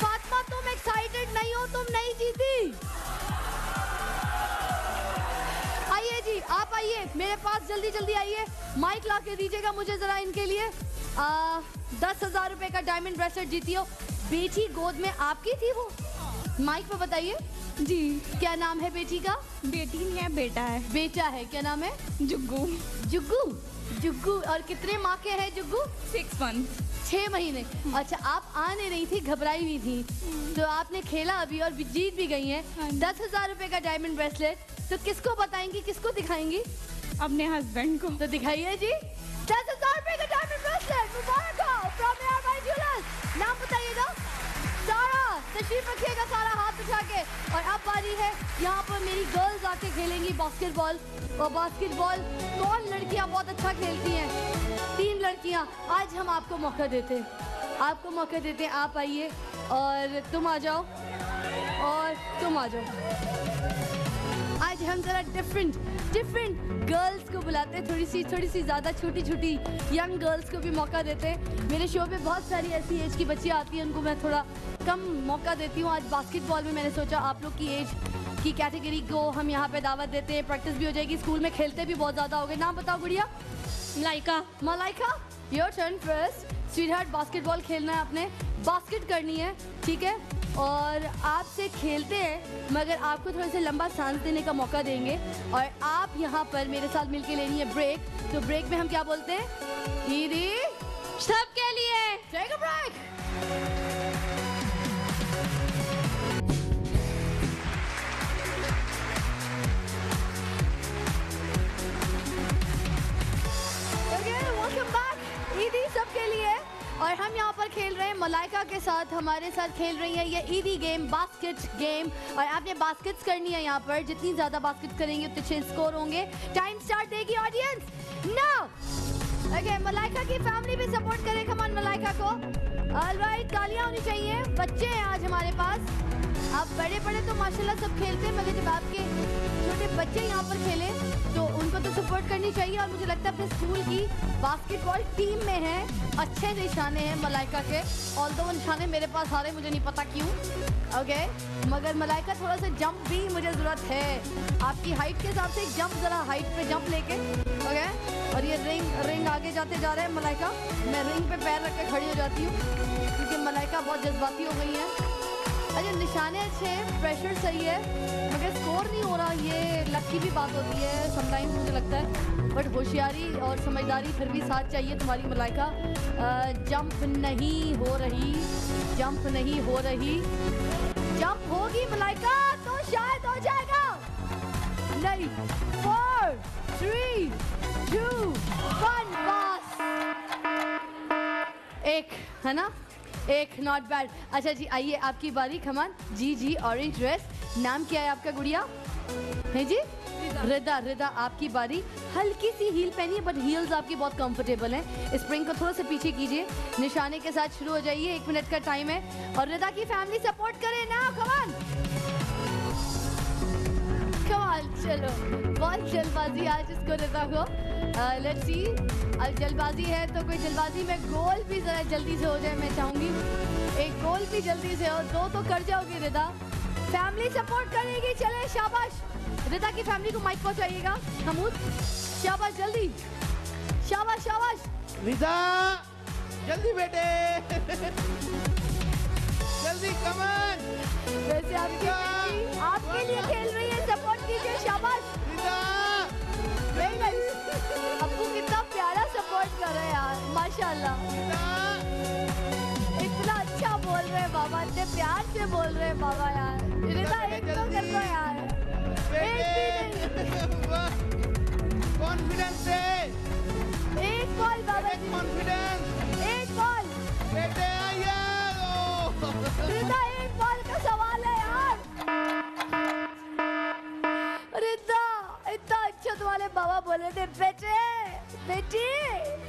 फातिमा, तुम एक्साइटेड नहीं हो, तुम नहीं जीती। आइए जी, आप आइए मेरे पास, जल्दी जल्दी आइए, माइक ला के दीजिएगा मुझे जरा इनके लिए। 10,000 रुपए का डायमंड ब्रेसलेट जीती हो। बेटी गोद में आपकी थी वो? माइक पे बताइए जी। क्या नाम है बेटी का? बेटी नहीं है, बेटा है। बेटा है, क्या नाम है? जुग्गू। जुग्गू, जुग्गू। और कितने माह के हैं जुग्गू? 6 months। 6 महीने। अच्छा, आप आ नहीं रही थी, घबराई हुई थी, तो आपने खेला अभी और जीत भी गई हैं 10,000 रुपए का डायमंड ब्रेसलेट। तो किसको बताएंगी, किसको दिखाएंगी? अपने हस्बैंड को। तो दिखाइए जी, 10,000 रुपए का डायमंड ब्रेसलेट मुबारक हो फ्रॉम ARY ज्वेलर्स। नाम बताइएगा। सारा, तशरीफ रखिएगा सारा हाथ उठा के। और अब बारी है, यहाँ पर मेरी गर्ल्स आके खेलेंगी बास्केटबॉल। और बास्केटबॉल कौन लड़कियाँ बहुत अच्छा खेलती हैं? 3 लड़कियाँ। आज हम आपको मौका देते हैं, आपको मौका देते हैं। आप आइए और तुम आ जाओ, और तुम आ जाओ। आ आज हम जरा डिफरेंट गर्ल्स को बुलाते हैं, थोड़ी सी ज़्यादा छोटी यंग गर्ल्स को भी मौका देते हैं। मेरे शो पे बहुत सारी ऐसी एज की बच्चियाँ आती हैं, उनको मैं थोड़ा कम मौका देती हूँ। आज बास्केटबॉल में मैंने सोचा आप लोग की एज की कैटेगरी को हम यहाँ पे दावत देते हैं, प्रैक्टिस भी हो जाएगी, स्कूल में खेलते भी बहुत ज़्यादा हो गए। नाम बताओ गुड़िया। Malaika, your turn first. Sweetheart, basketball खेलना है आपने, बास्केट करनी है, ठीक है? और आपसे खेलते हैं मगर आपको थोड़ा सा लंबा सांस देने का मौका देंगे और आप यहाँ पर मेरे साथ मिलके लेनी है ब्रेक। तो ब्रेक में हम क्या बोलते हैं? ईदी सबके लिए टेक अ ब्रेक। ईदी सबके लिए। और हम यहाँ पर खेल रहे हैं मलाइका के साथ, हमारे साथ खेल रही है ये ईदी गेम, बास्केट गेम। और आपने बास्केट्स करनी है यहाँ पर, जितनी ज़्यादा बास्केट्स करेंगे उतने अच्छे स्कोर होंगे। टाइम स्टार्ट देगी ऑडियंस नाउ। ओके, मलाइका की फैमिली भी सपोर्ट करे, कम ऑन मलाइका को। ऑलराइट, तालियां होनी चाहिए। बच्चे हैं आज हमारे पास, आप बड़े तो माशाल्लाह सब खेलते हैं, मगर जब आपके छोटे बच्चे यहाँ पर खेले तो उनको तो सपोर्ट करनी चाहिए। और मुझे लगता है अपने स्कूल की बास्केटबॉल टीम में है, अच्छे निशाने हैं मलाइका के। ऑल्दो वो निशाने मेरे पास आ रहे, मुझे नहीं पता क्यों। ओके, मगर मलाइका थोड़ा सा जंप भी मुझे ज़रूरत है, आपकी हाइट के हिसाब से जंप, ज़रा हाइट पे जंप लेके। ओके, और ये रिंग आगे जाते जा रहे हैं मलाइका। मैं रिंग पे पैर रख के खड़ी हो जाती हूँ क्योंकि मलाइका बहुत जज्बाती हो गई है। अच्छा, निशाने अच्छे हैं, प्रेशर सही है, मगर स्कोर नहीं हो रहा। ये लक की भी बात होती है समटाइम्स मुझे लगता है, बट होशियारी और समझदारी फिर भी साथ चाहिए तुम्हारी मलाइका। जंप नहीं हो रही, जंप होगी मलाइका तो शायद हो जाएगा। नहीं, 4 3 2 1 बस। एक है ना, एक, नॉट बैड। अच्छा जी, आइए आपकी बारी। खमान जी, ऑरेंज ड्रेस। नाम क्या है आपका गुड़िया? है जी, रिदा, आपकी बारी। हल्की सी हील पहनी है बट हील्स आपकी बहुत कंफर्टेबल हैं। स्प्रिंग को थोड़ा सा पीछे कीजिए, निशाने के साथ शुरू हो जाइए। 1 मिनट का टाइम है और रिदा की फैमिली सपोर्ट करे ना। कमान, चलो, बहुत जल्दबाजी आज इसको रिदा को। लेट्स सी, अब जल्दबाजी है तो कोई जल्दबाजी में गोल भी जरा जल्दी से हो जाए, मैं चाहूंगी एक गोल भी जल्दी से हो। 2 तो कर जाओगी रिदा, फैमिली सपोर्ट करेगी। चले, शाबाश। रिदा की फैमिली को माइक पहुंचाइएगा। हमूद, शाबाश, जल्दी, शाबाश। रिदा, जल्दी बेटे, जल्दी, कमान। वैसे आपके लिए खेल रही है, सपोर्ट कीजिए। शाबाश रिदा। नहीं, अब्बू कितना प्यारा सपोर्ट कर रहे हैं यार, माशाल्लाह। इतना अच्छा बोल रहे हैं बाबा, इतने प्यार से बोल रहे हैं बाबा यार। रिदा, एक तो कर दो यार, कॉन्फिडेंस से एक बॉल बाबा जी, कॉन्फिडेंस, एक बॉल बेटे आइए। रिदा, एक बॉल का सवाल है यार। रिदा, इतना अच्छा तुम्हारे बाबा बोले थे, बेटी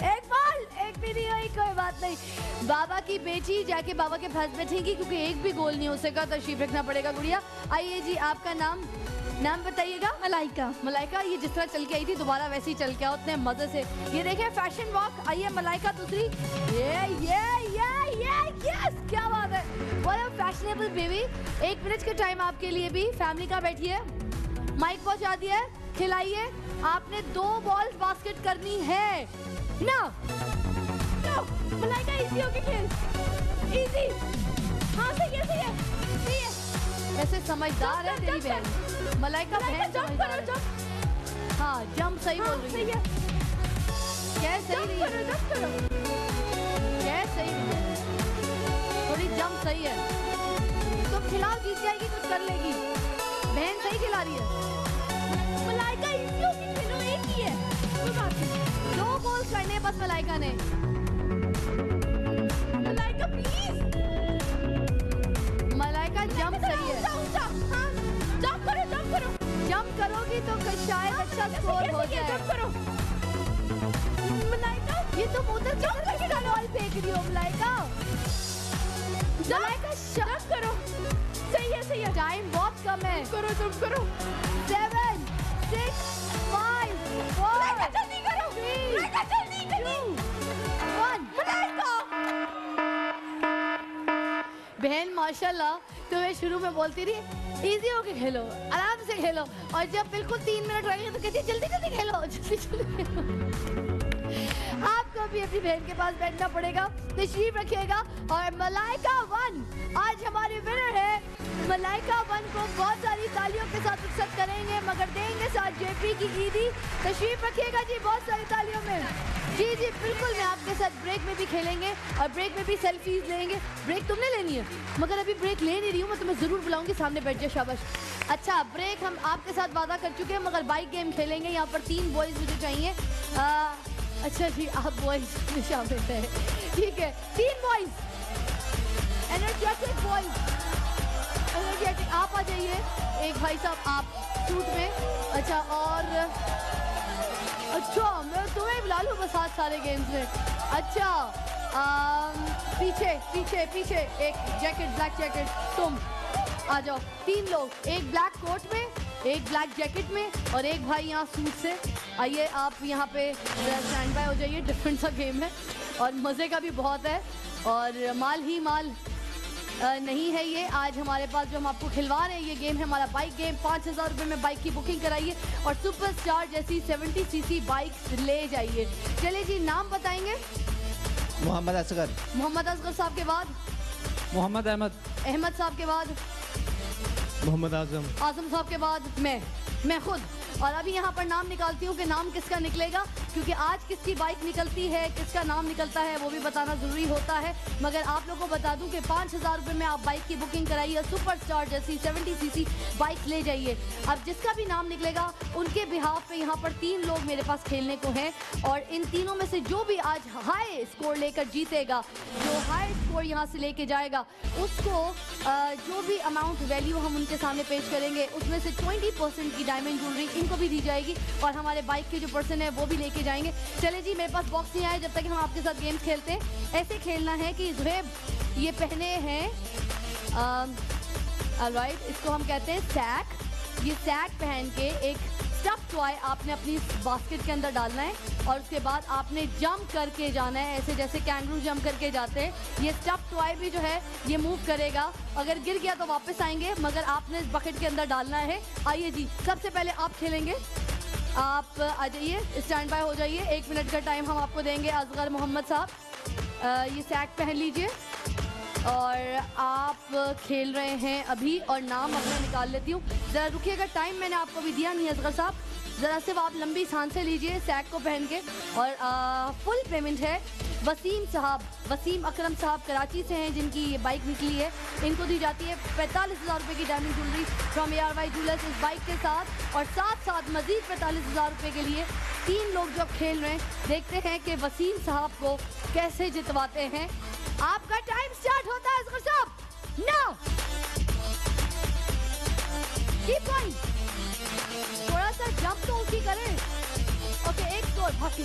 एक बॉल, एक भी नहीं हुई, कोई बात नहीं। बाबा की बेटी जाके बाबा के पास बैठेगी क्योंकि एक भी गोल नहीं हो सका, तशरीफ रखना पड़ेगा गुड़िया। आइए जी, आपका नाम बताइएगा। मलाइका, ये जिस तरह चल के आई थी दोबारा वैसे ही चल के आओ, उतने मजे से। ये देखें, फैशन वॉक। आइए मलाइका दूसरी। ये यस, क्या बात है, what a fashionable baby. 1 minute का टाइम आपके लिए भी, फैमिली का बैठिए, माइक पहुंचा दिया है, खिलाइए। आपने 2 बॉल्स बास्केट करनी है ना। मलाइका, इजी होगी खेल, इजी। हाँ, सही है। वैसे समझदार है तेरी बहन मलाइका, बहन समझदार है। हाँ, जंप सही बोल रही है। क्या सही रही है, क्या सही रही है, थोड़ी जंप सही है तो खिलाओ, जीत जाएगी, कुछ कर लेगी। बहन सही खिला रही है। मलाइका, इजी होगी खेलो, एक ही है, कोई बात नहीं। 2 गोल करने बस मलाइका ने। मलाइका प्लीज, मलाइका जंप सही है। जंप करोगी तो शायद अच्छा स्कोर हो जाए। जंप करो मलाइका, ये तुम उधर किसका बॉल फेंक रही हो मलाइका? मलाइका, जंप करो। सही है, टाइम बहुत कम है। जंप करो। 7 6, 5, 4, 3, 2, 1. बहन माशाल्लाह तुम्हें शुरू में बोलती रही इजी होके खेलो, आराम से खेलो, और जब बिल्कुल 3 मिनट रहेंगे तो कहती है जल्दी जल्दी खेलो, जल्दी जल्दी खेलो। आपको भी अपनी बहन के पास बैठना पड़ेगा, तशरीफ रखिएगा। और मलाइका 1 आज हमारी विनर है। मलाइका 1 को बहुत सारी तालियों के साथ एक्सेप्ट करेंगे, मगर देंगे साथ जेपी की ईदी। तशरीफ रखिएगा जी बहुत सारी तालियों में। जी जी बिल्कुल, मैं आपके साथ ब्रेक में भी खेलेंगे और ब्रेक में भी सेल्फीज लेंगे। ब्रेक तुमने लेनी है, मगर अभी ब्रेक ले नहीं रही हूँ, मैं तुम्हें जरूर बुलाऊंगी, सामने बैठ जाए, शाबाश। अच्छा ब्रेक हम आपके साथ वादा कर चुके हैं, मगर बाइक गेम खेलेंगे। यहाँ पर 3 बॉयज मुझे चाहिए। अच्छा जी आप बॉयज में शामिल है, ठीक है। 3 बॉयज, एनर्जेटिक बॉयज, एनर्जेटिक। आप आ जाइए, एक भाई साहब आप सूट में। अच्छा और अच्छा मैं तुम्हें बुला लूँ बस आज सारे गेम्स में। अच्छा पीछे पीछे पीछे एक जैकेट, ब्लैक जैकेट, तुम आ जाओ। 3 लोग, एक ब्लैक कोट में, एक ब्लैक जैकेट में और एक भाई यहाँ सूट से। आइए आप यहाँ पे स्टैंड बाय हो जाइए। डिफरेंट सा गेम है और मज़े का भी बहुत है, और माल ही माल नहीं है ये। आज हमारे पास जो हम आपको खिलवा रहे हैं ये गेम है हमारा बाइक गेम। 5000 रुपये में बाइक की बुकिंग कराइए और सुपरस्टार जैसी 70cc बाइक ले जाइए। चलिए जी नाम बताएंगे। मोहम्मद असगर। मोहम्मद असगर साहब के बाद मोहम्मद अहमद। अहमद साहब के बाद मोहम्मद आजम। आजम साहब के बाद मैं खुद। और अभी यहाँ पर नाम निकालती हूँ कि नाम किसका निकलेगा, क्योंकि आज किसकी बाइक निकलती है, किसका नाम निकलता है वो भी बताना ज़रूरी होता है। मगर आप लोगों को बता दूं कि 5000 रुपये में आप बाइक की बुकिंग कराइए, सुपरस्टार जैसी 70cc बाइक ले जाइए। अब जिसका भी नाम निकलेगा उनके बिहाफ पे यहाँ पर 3 लोग मेरे पास खेलने को हैं, और इन तीनों में से जो भी आज हाई स्कोर लेकर जीतेगा, जो हाई स्कोर यहाँ से लेके जाएगा, उसको जो भी अमाउंट वैल्यू हम उनके सामने पेश करेंगे उसमें से 20% की डायमंड ज्वेलरी इनको भी दी जाएगी, और हमारे बाइक के जो पर्सन है वो भी लेके जाएंगे। चले जी मेरे पास बॉक्स नहीं आए जब तक हम आपके साथ गेम्स खेलते हैं। ऐसे खेलना है कि जुहैब ये पहने हैं ऑलराइट, इसको हम कहते हैं सैक। ये सैक पहन के एक स्टफ टॉय आपने अपनी बास्केट के अंदर डालना है, और उसके बाद आपने जंप करके जाना है, ऐसे जैसे कैंगरू जंप करके जाते हैं। ये स्टफ टॉय भी जो है ये मूव करेगा, अगर गिर गया तो वापस आएंगे, मगर आपने इस बकेट के अंदर डालना है। आइए जी सबसे पहले आप खेलेंगे, आप आ जाइए, स्टैंड बाय हो जाइए। 1 मिनट का टाइम हम आपको देंगे। असगर मोहम्मद साहब ये सैक पहन लीजिए और आप खेल रहे हैं अभी, और नाम अपना निकाल लेती हूँ। ज़रा रुकिएगा, टाइम मैंने आपको भी दिया नहीं असगर साहब, ज़रा सिर्फ आप लंबी सांसें लीजिए सैक को पहन के। और फुल पेमेंट है वसीम साहब, वसीम अकरम साहब कराची से हैं जिनकी ये बाइक निकली है, इनको दी जाती है 45,000 रुपये की diamond jewellery from ARY jewellers इस बाइक के साथ, और साथ साथ मजीद 45,000 रुपये के लिए 3 लोग जो खेल रहे हैं। देखते हैं कि वसीम साहब को कैसे जितवाते हैं। आपका टाइम स्टार्ट होता है असगर साहब, नाउ कीप गोइंग। थोड़ा सा जंप तो ऊंची करें। ओके, एक स्कोर, भाग के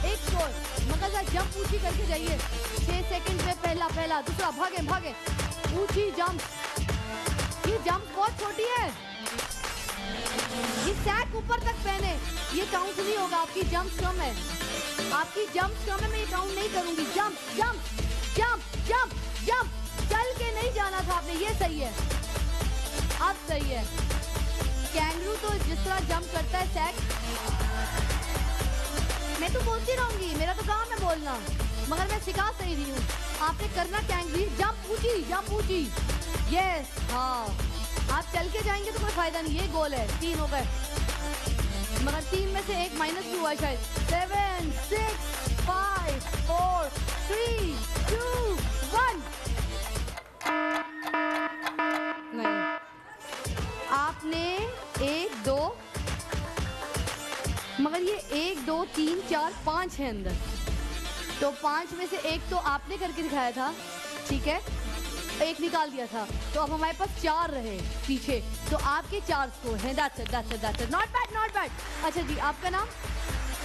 एक स्कोर, मगर सा जंप ऊंची करके जाइए। 6 सेकंड में पहला दूसरा, भागे ऊंची जंप। ये जंप बहुत छोटी है, ये सैक ऊपर तक पहने, ये काउंट नहीं होगा। आपकी जंप कम है, आपकी जंप कम है, मैं ये काउंट नहीं करूंगी। Jump jump jump jump jump, चल के नहीं जाना था आपने, ये सही है, अब सही है। कैंगरू तो जिस तरह जंप करता है सैक, मैं तो बोलती रहूंगी, मेरा तो काम है बोलना, मगर मैं सिखा सही रही हूँ। आपने करना कैंगरू, जंप ऊंची, यस। हाँ, आप चल के जाएंगे तो कोई फायदा नहीं, ये गोल है। 3 हो गए, मगर 3 में से एक माइनस भी हुआ शायद। 7 6 5 4 3 2 1। नहीं, आपने 1 2, मगर ये 1 2 3 4 5 है अंदर, तो 5 में से 1 तो आपने करके दिखाया था, ठीक है, 1 निकाल दिया था, तो अब हमारे पास 4 रहे पीछे, तो आपके 4 स्कोर हैं। That's it, not bad. अच्छा जी आपका नाम?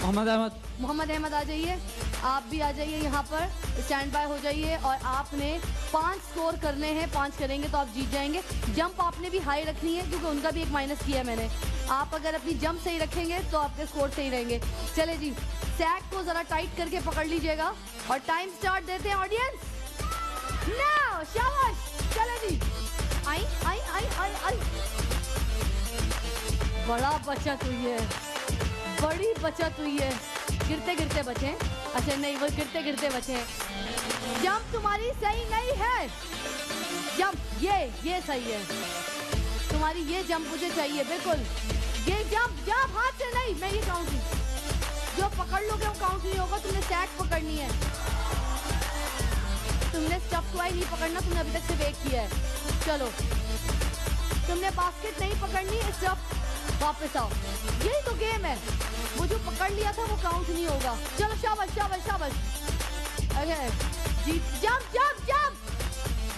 मोहम्मद अहमद। मोहम्मद अहमद आ जाइए। आप भी आ जाइए यहाँ पर, स्टैंड बाय हो जाइए। और आपने 5 स्कोर करने हैं, 5 करेंगे तो आप जीत जाएंगे। जंप आपने भी हाई रखनी है क्योंकि उनका भी एक माइनस किया है मैंने। आप अगर अपनी जंप सही रखेंगे तो आपके स्कोर सही रहेंगे। चले जी, सैक को जरा टाइट करके पकड़ लीजिएगा और टाइम स्टार्ट देते हैं ऑडियंस। नाउ शाबाश, चले जी, आई आई आई आई आई। बड़ा बचत हुई है, बड़ी बचत हुई है। गिरते गिरते बचे। अच्छा नहीं, वो गिरते गिरते बचे हैं। जंप तुम्हारी सही नहीं है। जंप ये सही है तुम्हारी, ये जंप मुझे चाहिए बिल्कुल। ये जंप जंप हाथ से नहीं, मैं ये काउंट जो पकड़ लोगे वो काउंट नहीं होगा। तुमने सैक पकड़नी है, तुमने स्टफ टॉय नहीं पकड़ना, तुमने अभी तक सिर्फ एक किया है। चलो, तुमने बास्केट नहीं पकड़नी, स्टफ वापस आओ। यही तो गेम है। वो जो पकड़ लिया था वो काउंट नहीं होगा। चलो शाबाश शाबाश शाबाश। अरे जी, जंप जंप जंप।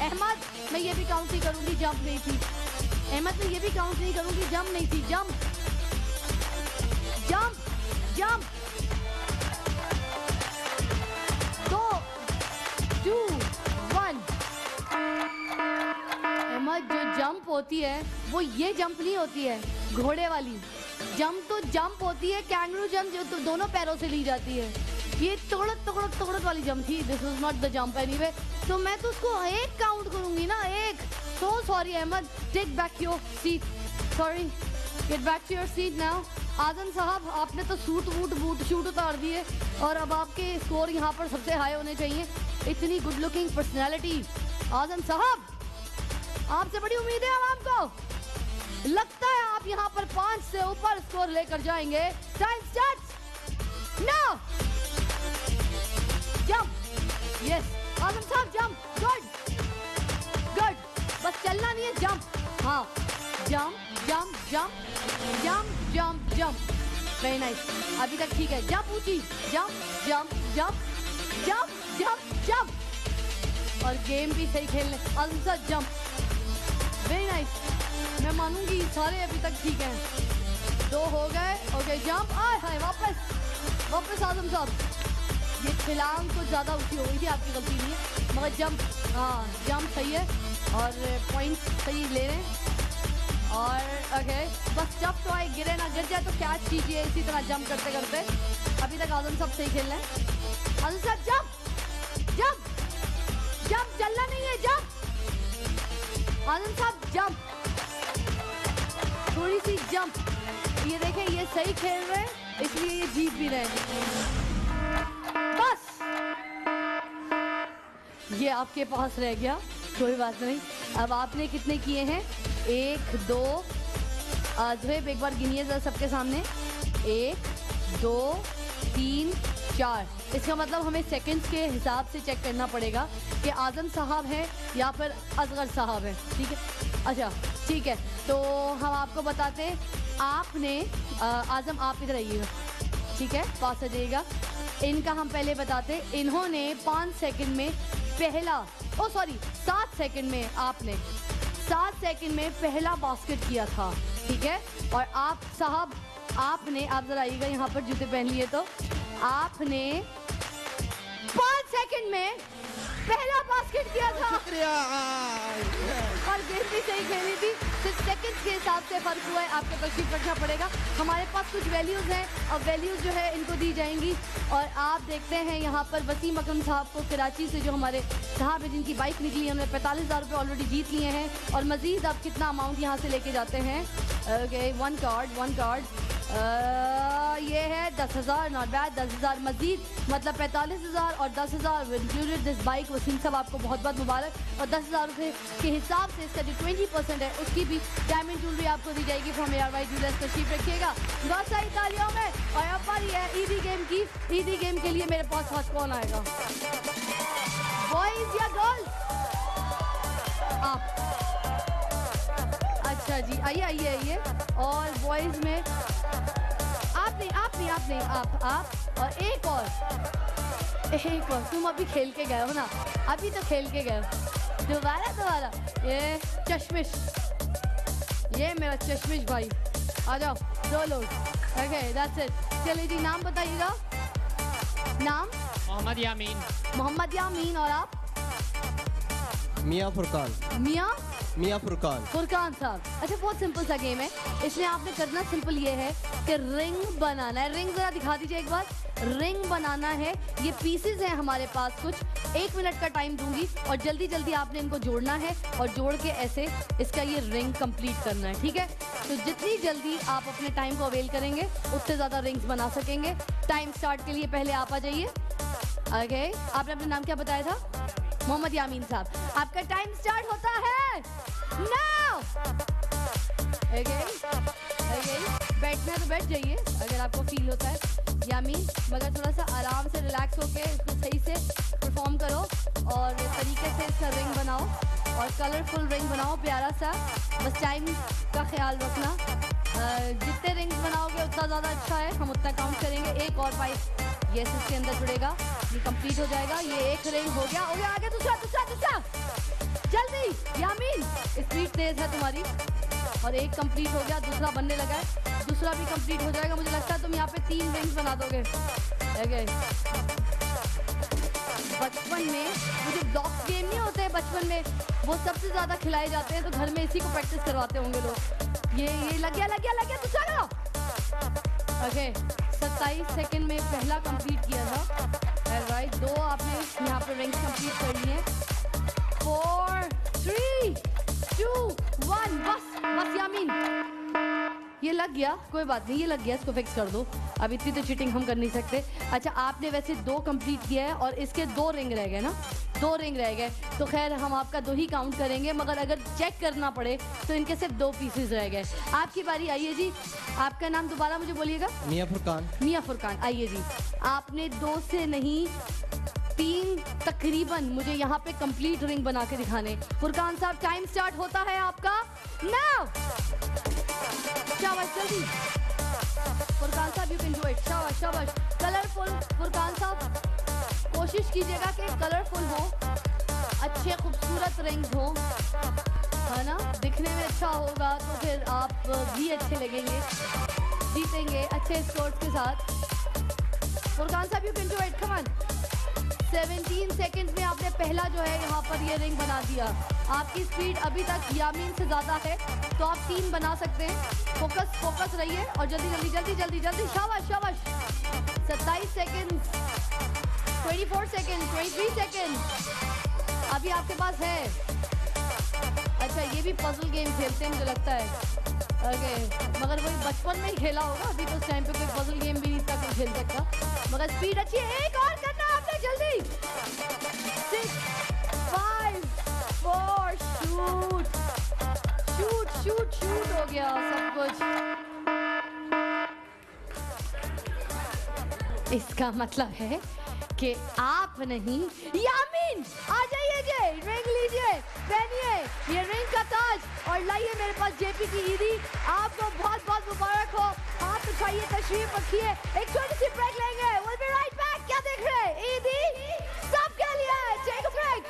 अहमद, मैं ये भी काउंट नहीं करूंगी, जंप नहीं थी। अहमद, मैं ये भी काउंट नहीं करूंगी, जंप नहीं थी। Jump jump jump. 2 2 1। अहमद, जो जंप होती है वो ये जंप नहीं होती है, घोड़े वाली जंप तो जंप होती है, कैंगरू जंप जो तो दोनों पैरों से ली जाती है। ये तोड़त वाली जंप थी। This was not the jump anyway. तो मैं तो उसको एक काउंट करूंगी ना, एक। So sorry Ahmed, take back your seat. Sorry, get back to your seat now. Azam साहब, आपने तो शूट उतार दिए और अब आपके स्कोर यहाँ पर सबसे हाई होने चाहिए। इतनी गुड लुकिंग पर्सनैलिटी। आजम साहब, आपसे बड़ी उम्मीद है आवाम को। लगता है आप यहाँ पर 5 से ऊपर स्कोर लेकर जाएंगे। Time start now. Jump, yes Azam साहब, जंप। गुड गुड, बस चलना नहीं है, जंप। हाँ, jump jump jump jump jump jump. Very nice, अभी तक ठीक है। जंप ऊंची, jump jump jump jump jump jump. और गेम भी सही खेलने। आजम साहब, जंप। वेरी नाइस, मैं मानूंगी सारे अभी तक ठीक हैं। 2 हो गए। Okay, jump. आए हाय, वापस आजम साहब। ये छलांग तो ज़्यादा ऊंची हो गई थी, आपकी गलती नहीं है, मगर जंप, हाँ जंप सही है और पॉइंट सही ले रहे हैं। और ओके, बस जब तो आए, गिरे ना, गिर जाए तो कैच कीजिए इसी तरह जंप करते करते। अभी तक आजम साहब सही खेल रहे हैं। आजम साहब, जंप जंप जंप, चलना नहीं है, जंप। आजम साहब, जंप, थोड़ी सी जंप। ये देखें, ये सही खेल रहे हैं इसलिए ये जीत भी रहे हैं। बस ये आपके पास रह गया, कोई बात नहीं। अब आपने कितने किए हैं? 1 2, ज़ुहैब एक बार गिनिए जरा सबके सामने। 1 2 3 4। इसका मतलब हमें सेकंड्स के हिसाब से चेक करना पड़ेगा कि आजम साहब हैं या फिर असगर साहब हैं। ठीक है, अच्छा ठीक है। तो हम आपको बताते हैं, आपने आजम आप इधर आइएगा, ठीक है, पास आ जाइएगा। इनका हम पहले बताते हैं। इन्होंने 5 सेकंड में पहला, 7 सेकंड में, आपने 7 सेकंड में पहला बास्केट किया था। ठीक है, और आप साहब, आपने, आप जरा आइएगा यहाँ पर, जूते पहन लिए, तो आपने 5 सेकंड में पहला बास्केट किया था। शुक्रिया। और गेम भी सही खेली थी। सिर्फ सेकंड्स के हिसाब से फर्क हुआ है, आपको तशरीफ रखना पड़ेगा। हमारे पास कुछ वैल्यूज़ हैं और वैल्यूज़ जो है इनको दी जाएंगी। और आप देखते हैं यहाँ पर वसीम अकरम साहब को कराची से, जो हमारे साहब है जिनकी बाइक निकली, हमने 45,000 रुपये ऑलरेडी जीत लिए हैं। और मज़ीद आप कितना अमाउंट यहाँ से लेके जाते हैं? ओके, 1 कार्ड ये है 10,000, नॉट बैड। 10,000 मजीद, मतलब 45,000 और 10,000 इंक्लूडेड दिस बाइक। वसीम साहब, आपको बहुत बहुत मुबारक। और 10,000 रुपये के हिसाब से इसका जो 20% है उसकी भी डायमंड ज्वेलरी आपको दी जाएगी फ्रॉम ARY ज्वेलर्स। तशरीफ रखिएगा बहुत सारी तालियों में। और अब बारी है ईदी गेम की। ईदी गेम के लिए मेरे पास कौन आएगा? बॉयज या गर्ल्स? आप, अच्छा जी, आइए। और बॉयज में आप और एक और। तुम अभी खेल के गए हो ना, अभी तो खेल के गए हो। दोबारा ये चश्मिश, ये मेरा चश्मिश भाई, आ जाओ 2 लोग। Okay, that's it. चलिए जी, नाम बताइएगा। नाम? मोहम्मद यामीन। मोहम्मद यामीन। और आप? मियाँ फुरकान। मियाँ फुरकान। फुरकान साहब। अच्छा, बहुत सिंपल सा गेम है, इसलिए आपने करना सिंपल ये है कि रिंग बनाना है। रिंग जरा दिखा दीजिए एक बार। रिंग बनाना है। ये पीसेस हैं हमारे पास कुछ। 1 मिनट का टाइम दूंगी और जल्दी जल्दी आपने इनको जोड़ना है और जोड़ के ऐसे इसका ये रिंग कंप्लीट करना है, ठीक है? तो जितनी जल्दी आप अपने टाइम को अवेल करेंगे उतने ज़्यादा रिंग्स बना सकेंगे। टाइम स्टार्ट के लिए पहले आप आ जाइए। ओके, आपने अपना नाम क्या बताया था? मोहम्मद यामीन साहब। आपका टाइम स्टार्ट होता है नाउ। ओके, बैठना तो बैठ जाइए अगर आपको फील होता है यामीन, मगर थोड़ा सा आराम से रिलैक्स होके इसको सही से परफॉर्म करो और तरीके से इसका रिंग बनाओ और कलरफुल रिंग बनाओ प्यारा सा। बस टाइम का ख्याल रखना। जितने रिंग्स बनाओगे उतना ज़्यादा अच्छा है, हम उतना काउंट करेंगे। एक और पाइप ये इसके अंदर जुड़ेगा, ये कंप्लीट हो जाएगा। ये एक रिंग हो गया। आगे दूसरा दूसरा दूसरा, जल्दी यामीन, स्पीड तेज है तुम्हारी। और एक कंप्लीट हो गया, दूसरा बनने लगा है, दूसरा भी कंप्लीट हो जाएगा। मुझे लगता है तुम यहाँ पे 3 रिंग्स बना दोगे। बचपन में वो जो ब्लॉक्स गेम नहीं होते बचपन में, वो सबसे ज्यादा खिलाए जाते हैं, तो घर में इसी को प्रैक्टिस करवाते होंगे लोग। ये लग गया दूसरा का। ओके, 27 सेकंड में पहला कंप्लीट किया था। राइट, 2 आपने यहाँ पे रिंग्स कंप्लीट कर लिए। 4 3 2 1, बस यामीन, ये लग गया, कोई बात नहीं, ये लग गया, इसको फिक्स कर दो। अब इतनी तो चीटिंग हम कर नहीं सकते। अच्छा, आपने वैसे 2 कंप्लीट किया है और इसके 2 रिंग रह गए ना, 2 रिंग रह गए, तो खैर हम आपका 2 ही काउंट करेंगे, मगर अगर चेक करना पड़े तो इनके सिर्फ 2 पीसेस रह गए। आपकी बारी, आइए जी। आपका नाम दोबारा मुझे बोलिएगा। मियाँ फुरकान। मियाँ फुरकान, आइए जी। आपने 2 से नहीं 3 तकरीबन मुझे यहाँ पे कंप्लीट रिंग बना के दिखाने। फुरकान साहब, टाइम स्टार्ट होता है आपका नाउ। शाबाश, जल्दी फुरकान साहब, यू कैन डू इट। शाबाश शाबाश। कलरफुल फुरकान साहब, कोशिश कीजिएगा कि कलरफुल हो, अच्छे खूबसूरत रिंग्स हो, है ना? दिखने में अच्छा होगा तो फिर आप भी अच्छे लगेंगे, जीतेंगे अच्छे स्कोर्स के साथ। फुरकान साहब, you can do it, come on. 17 seconds में आपने पहला जो है यहाँ पर ये रिंग बना दिया। आपकी स्पीड अभी तक यामीन से ज़्यादा है, तो आप 3 बना सकते हैं। फोकस रहिए और जल्दी जल्दी जल्दी जल्दी जल्दी। शाबाश शाबाश। 27 सेकंड्स, 24 सेकंड, 23 सेकंड अभी आपके पास है। अच्छा, ये भी पजल गेम खेलते हैं मुझे लगता है। ओके, मगर वही बचपन में ही खेला होगा, अभी तो उस टाइम पे कोई पजल गेम भी नहीं था कोई खेल सकता, मगर स्पीड अच्छी है। एक और करना आपने, जल्दी। 6 5 4 शूट शूट शूट शूट हो गया सब कुछ। इसका मतलब है कि आप नहीं, यामीन आ जाइए जी, रिंग लीजिए, पहनिए ये रिंग का ताज और लाइए मेरे पास जेपी की ईदी। आपको बहुत बहुत मुबारक हो। आप उठाइए, तशरीफ रखिए, एक छोटी सी ब्रेक लेंगे। We'll be right back। क्या देख रहे हैं? ईदी सबके लिए, टेक अ ब्रेक।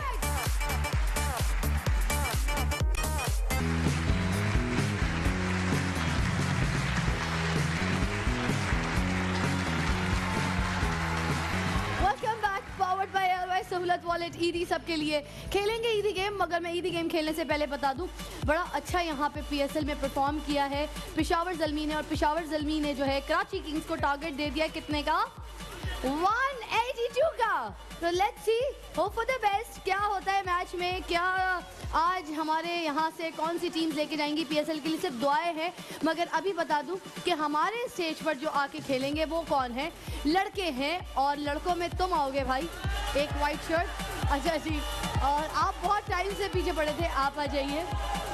सहूलत वॉलेट ईदी सबके लिए। खेलेंगे ईदी गेम, मगर मैं ईदी गेम खेलने से पहले बता दूं, बड़ा अच्छा यहाँ पे पीएसएल में परफॉर्म किया है पेशावर ज़ल्मी ने, और पेशावर ज़ल्मी ने जो है कराची किंग्स को टारगेट दे दिया कितने का? 182 का। तो let's see, hope for the best. क्या होता है मैच में, क्या आज हमारे यहाँ से कौन सी टीम्स लेके जाएंगी पीएसएल के लिए, सिर्फ दुआएं हैं। मगर अभी बता दूं कि हमारे स्टेज पर जो आके खेलेंगे वो कौन है? लड़के हैं, और लड़कों में तुम आओगे भाई, एक वाइट शर्ट। अच्छा जी, और आप बहुत टाइम से पीछे पड़े थे, आप आ जाइए।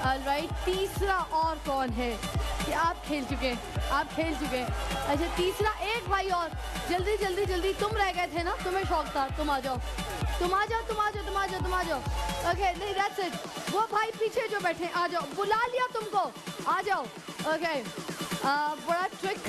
ऑलराइट, तीसरा और कौन है? कि आप खेल चुके, आप खेल चुके। अच्छा, तीसरा एक भाई और, जल्दी जल्दी जल्दी, तुम रह गए थे ना, तुम्हें शौक था, तुम आ जाओ, तुम आ जाओ, तुम आ जाओ, तुम आ जाओ, तुम आ जाओ। ओके, नहीं, दैट्स इट। वो भाई पीछे जो बैठे, आ जाओ, बुला लिया तुमको, आ जाओ। ओके, बड़ा ट्रिक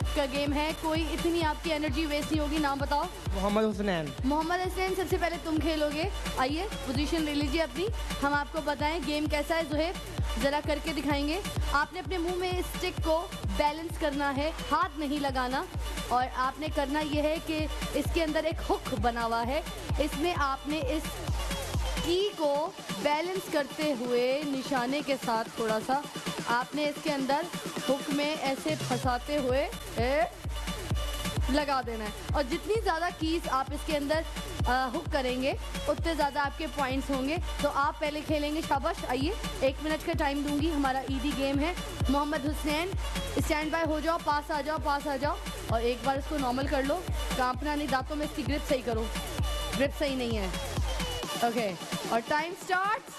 हुक का गेम है, कोई इतनी आपकी एनर्जी वेस्ट नहीं होगी। नाम बताओ। मोहम्मद हुसनैन। मोहम्मद हसनैन, सबसे पहले तुम खेलोगे। आइए पोजीशन ले लीजिए अपनी, हम आपको बताएं गेम कैसा है। ज़ुहैब ज़रा करके दिखाएंगे। आपने अपने मुंह में स्टिक को बैलेंस करना है, हाथ नहीं लगाना। और आपने करना यह है कि इसके अंदर एक हुक बना हुआ है, इसमें आपने इस की को बैलेंस करते हुए निशाने के साथ थोड़ा सा आपने इसके अंदर हुक में ऐसे फंसाते हुए लगा देना है। और जितनी ज़्यादा कीज आप इसके अंदर हुक करेंगे उतने ज़्यादा आपके पॉइंट्स होंगे। तो आप पहले खेलेंगे। शाबाश, आइए 1 मिनट का टाइम दूंगी। हमारा ईदी गेम है। मोहम्मद हुसैन स्टैंड बाय हो जाओ, पास आ जाओ, पास आ जाओ। और एक बार इसको नॉर्मल कर लो, कांपना नहीं, दांतों में इसकी ग्रिप सही करो, ग्रिप सही नहीं है। ओके, और टाइम स्टार्ट्स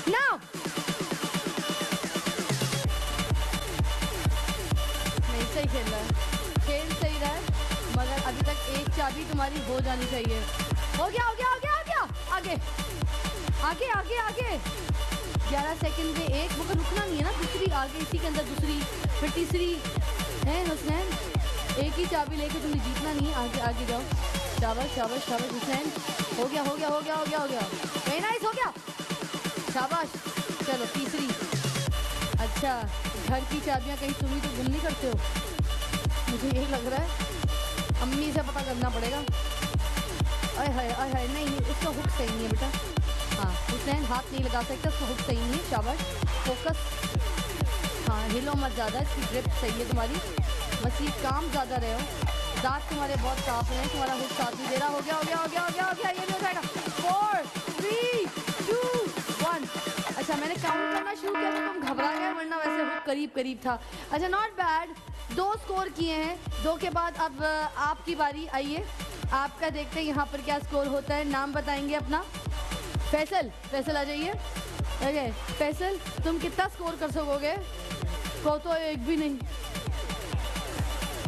नाउ। नहीं सही खेल रहा है, खेल सही रहा है, मगर अभी तक एक चाबी तुम्हारी हो जानी चाहिए। हो गया, हो गया, हो गया, हो गया। आगे आगे आगे आगे। 11 सेकंड में एक, मगर रुकना नहीं है ना। दूसरी आगे, इसी के अंदर दूसरी, फिर तीसरी है। हुसैन एक ही चाबी लेके तुम्हें जीतना नहीं है। आगे आगे जाओ। शाबाश शाबाश शाबाश हुसैन। हो गया, हो गया, हो गया, हो गया, हो गया। वेरी नाइस, हो गया। शाबाश। चलो तीसरी। अच्छा, घर की चाबियां कहीं तुम ही तो गुम नहीं करते हो, मुझे यही लग रहा है। अम्मी से पता करना पड़ेगा। अरे हाय, अरे हाय, नहीं इसका हुक सही नहीं है बेटा। हाँ हुसैन हाथ नहीं लगा सकता, उसका हुक सही नहीं है। शाबाश, फोकस। हाँ हिलो मत ज़्यादा, इसकी ग्रिप सही है तुम्हारी, बस ये काम ज़्यादा रहे हो। दांत तुम्हारे बहुत साफ हैं, तुम्हारा हुक साथ नहीं दे रहा। हो गया, हो गया, हो गया, हो गया, हो गया। ये भी हो जाएगा। 4 3 2 1। अच्छा, मैंने काउंट करना शुरू किया तो तुम घबरा गए, वरना वैसे हुक करीब करीब था। अच्छा, नॉट बैड। 2 स्कोर किए हैं। 2 के बाद अब आपकी बारी। आइए आपका देखते हैं यहाँ पर क्या स्कोर होता है। नाम बताएंगे अपना। फैसल, फैसल आ जाइए। ओके फैसल, तुम कितना स्कोर कर सकोगे? को तो एक भी नहीं।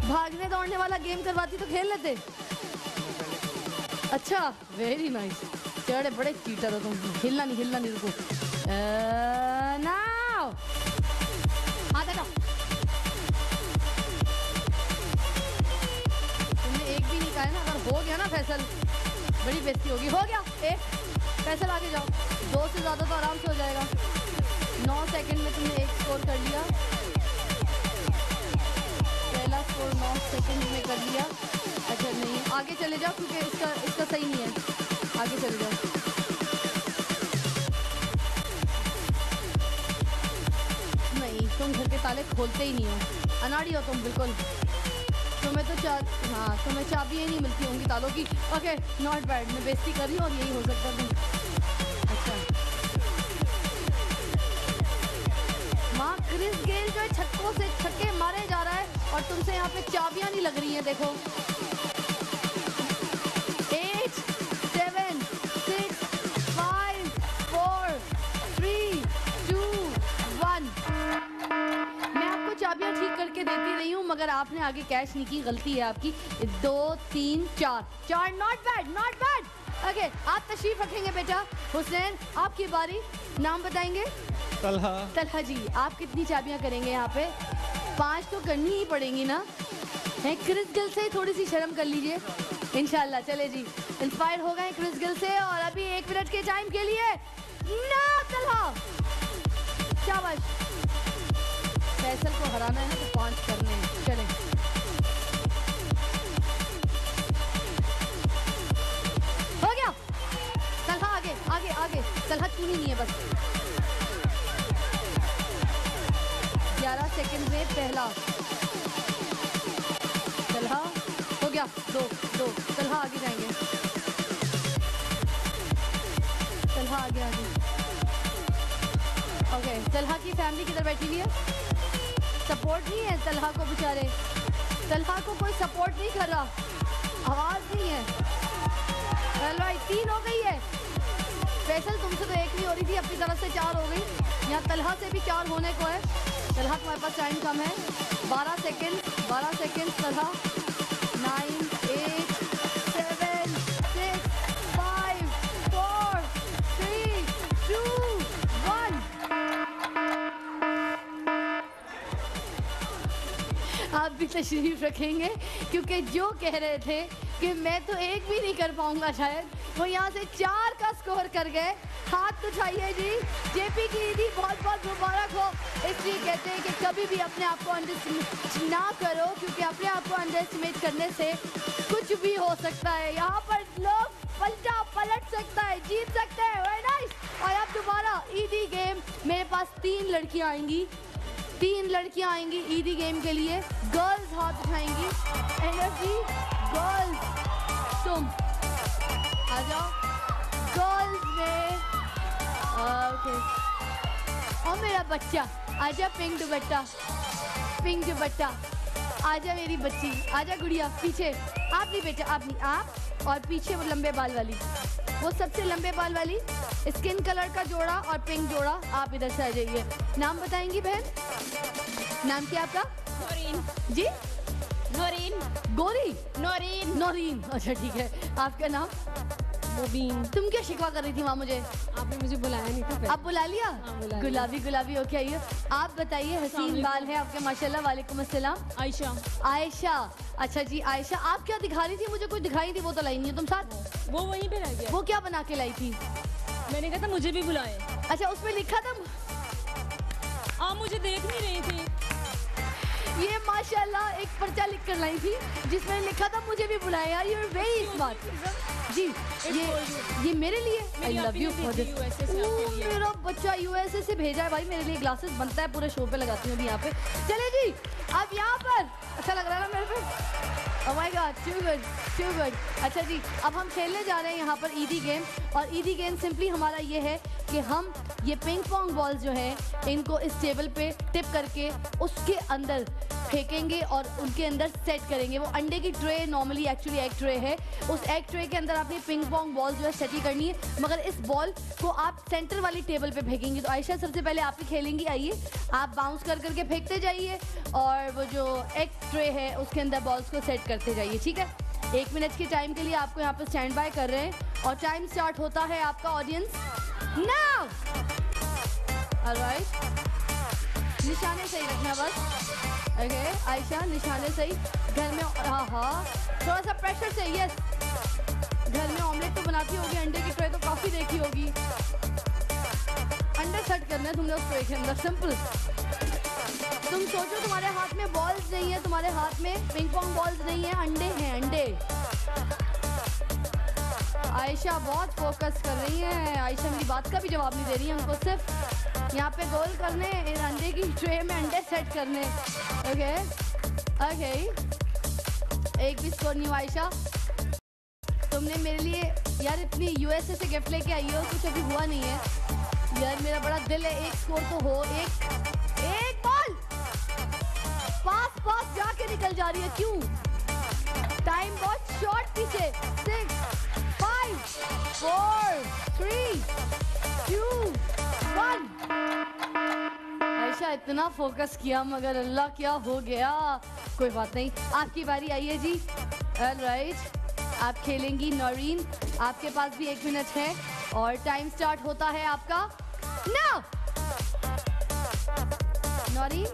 भागने दौड़ने वाला गेम करवाती तो खेल लेते। अच्छा, वेरी नाइस। चढ़े बड़े चीटर हो तुम। हिलना नहीं, हिलना नहीं, रुको। नाउ हाँ देखो, तुमने एक भी नहीं कहा है ना। अगर हो गया ना फैसल, बड़ी बेइज्जती होगी। हो गया एक। फैसल आगे जाओ। 2 से ज़्यादा तो आराम से हो जाएगा। 9 सेकंड में तुमने एक स्कोर कर लिया। पहला स्कोर 9 सेकंड में कर लिया। अच्छा नहीं, आगे चले जाओ क्योंकि इसका सही नहीं है। आगे चले जाओ। नहीं, तुम घर के ताले खोलते ही नहीं हो, अनाड़ी हो तुम बिल्कुल। तुम्हें तो हाँ तुम्हें चाबियाँ नहीं मिलती होंगी तालों की। ओके नॉट बैड, मैं बेइज्जती कर रही हूँ और यही हो सकता है। अच्छा, माँ क्रिस गेल जो है छक्कों से छक्के मारे जा रहा है और तुमसे यहाँ पे चाबियां नहीं लग रही हैं। देखो 8 7 6 5 4 3 2 1। मैं आपको चाबियां ठीक करके देती रही हूँ, मगर आपने आगे कैच नहीं की, गलती है आपकी। 2 3 4 not bad, not bad. Okay आप तशरीफ रखेंगे बेटा। हुसैन आपकी बारी। नाम बताएंगे? तलहा। तलहा जी, आप कितनी चाबियां करेंगे यहाँ पे? 5 तो करनी ही पड़ेंगी ना। है क्रिस गिल से थोड़ी सी शर्म कर लीजिए इंशाल्लाह। चले जी, इंस्पायर हो गए क्रिस गिल से। और अभी 1 मिनट के टाइम के लिए ना तलहा। शाबाश। फैसल को हराना है ना तो 5 करने हैं। चले हो गया। तलहा आगे आगे आगे। तलहा चुनी नहीं है बस। 11 सेकंड में पहला। तलहा हो गया। 2 तलहा आगे जाएंगे। तलहा आगे आगे। ओके तलहा की फैमिली किधर बैठी हुई है? सपोर्ट नहीं है तलहा को बेचारे। तलहा को कोई सपोर्ट नहीं कर रहा, आवाज नहीं है। राइट 3 हो गई है। फैसल तुमसे तो 1 नहीं हो रही थी, अपनी तरफ से 4 हो गई। यहाँ तलहा से भी 4 होने को है। तलहा तुम्हारे पास टाइम कम है। 12 सेकंड तलहा। 9 8 7 6 5 4 3 2 1। तशरीफ रखेंगे, क्योंकि जो कह रहे थे कि मैं तो एक भी नहीं कर पाऊंगा शायद, वो यहाँ से 4 का स्कोर कर गए। हाथ उठाइए जी। जेपी की ईदी बहुत बहुत मुबारक हो। इसलिए कहते हैं कि कभी भी अपने आप को अंडरएस्टिमेट ना करो, क्योंकि अपने आप को अंडरएस्टिमेट करने से कुछ भी हो सकता है। यहाँ पर लोग पलट सकता है, जीत सकते हैं। Very nice. और अब दोबारा ईदी गेम। मेरे पास 3 लड़कियाँ आएंगी, 3 लड़कियाँ आएंगी ईदी गेम के लिए। गर्ल्स हाथ उठाएंगी। एनर्जी गर्ल्स, तुम आ जाओ। गर्ल्स में ओके। और मेरा बच्चा आजा, पिंक दुपट्टा, पिंक दुपट्टा। आजा मेरी बच्ची, आजा गुड़िया। पीछे आप नहीं बेटा, आप नहीं, आप। और पीछे वो लंबे बाल वाली, वो सबसे लंबे बाल वाली, स्किन कलर का जोड़ा और पिंक जोड़ा। आप इधर से आ जाइए। नाम बताएंगी बहन? नाम क्या आपका? नौरीन। जी नौरीन। गोरी? नौरीन। नौरीन, अच्छा ठीक है। आपका नाम? मुबीन। तुम क्या शिकवा कर रही थी वहाँ मुझे? आपने मुझे बुलाया नहीं था। आप बुला लिया? हाँ, बुला लिया। गुलाबी गुलाबी होके आइए। आप बताइए, हसीन बाल है आपके माशाल्लाह। वालेकुम अस्सलाम। आयशा। आयशा, अच्छा जी आयशा। आप क्या दिखा रही थी मुझे? कुछ दिखाई थी, वो तो लाई नहीं है तुम साथ। वो वहीं पे रह गया। वो क्या बना के लाई थी? मैंने कहा था मुझे भी बुलाए। अच्छा, उसमें लिखा था। आप मुझे देख नहीं रही थी। ये माशाल्लाह एक पर्चा लिख कर लाई थी जिसमें लिखा था मुझे भी बुलाया। यार, यू आर वेरी स्मार्ट जी। ये मेरे लिए। I love you for this. मेरा बच्चा यूएसए से भेजा है भाई मेरे लिए। ग्लासेस बनता है, पूरे शो पे लगाती हूँ अभी यहाँ पे। चले जी, अब यहाँ पर अच्छा लग रहा है ना मेरे पे? Oh my God, too good, too good. अच्छा जी, अब हम खेलने जा रहे हैं यहाँ पर ईदी गेम। और ईदी गेम सिंपली हमारा ये है कि हम ये पिंग पोंग बॉल्स जो है इनको इस टेबल पे टिप करके उसके अंदर फेंकेंगे और उनके अंदर सेट करेंगे। वो अंडे की tray normally actually egg tray है। उस एग ट्रे के अंदर आपने पिंग पोंग बॉल जो है सेटल करनी है, मगर इस बॉल को आप सेंटर वाली टेबल पे फेंकेंगे। तो आयशा सबसे पहले आप ही खेलेंगी। आइए, आप बाउंस कर करके फेंकते जाइए और वो जो एग ट्रे है उसके अंदर बॉल्स को सेट करते जाइए, ठीक है? 1 मिनट के टाइम के लिए आपको यहाँ पर स्टैंड बाय कर रहे हैं और टाइम स्टार्ट होता है आपका ऑडियंस नाउ। ऑलराइट, निशाने सही रखना बस। ओके आयशा, निशाने सही। घर में हाँ थोड़ा सा प्रेशर से। यस, घर में ऑमलेट तो बनाती होगी, अंडे की ट्रे तो काफ़ी देखी होगी। अंडे सेट करने तुमने उस ट्रे के अंदर, सिंपल। तुम सोचो तुम्हारे हाथ में बॉल्स नहीं है, तुम्हारे हाथ में पिंग पोंग बॉल्स नहीं है, अंडे हैं, अंडे। आयशा बहुत फोकस कर रही है। आयशा मेरी बात का भी जवाब नहीं दे रही है। उनको सिर्फ यहाँ पे गोल करने, इन अंडे की ट्रे में अंडे सेट करने। ओके ओके, एक भी स्कोर नहीं हुआ। आयशा, तुमने मेरे लिए यार इतनी यूएसए से गिफ्ट लेके आई हो, कुछ अभी हुआ नहीं है यार। मेरा बड़ा दिल है, एक स्कोर तो हो। एक बॉल पास पास जाके निकल जा रही है, क्यों? टाइम बहुत शॉर्ट पीछे। 6 5 4 3 2 1। आयशा इतना फोकस किया मगर अल्लाह क्या हो गया। कोई बात नहीं, आपकी बारी। आइए जी। ऑलराइट, आप खेलेंगी नौरीन। आपके पास भी 1 मिनट है और टाइम स्टार्ट होता है आपका नाउ। नौरीन,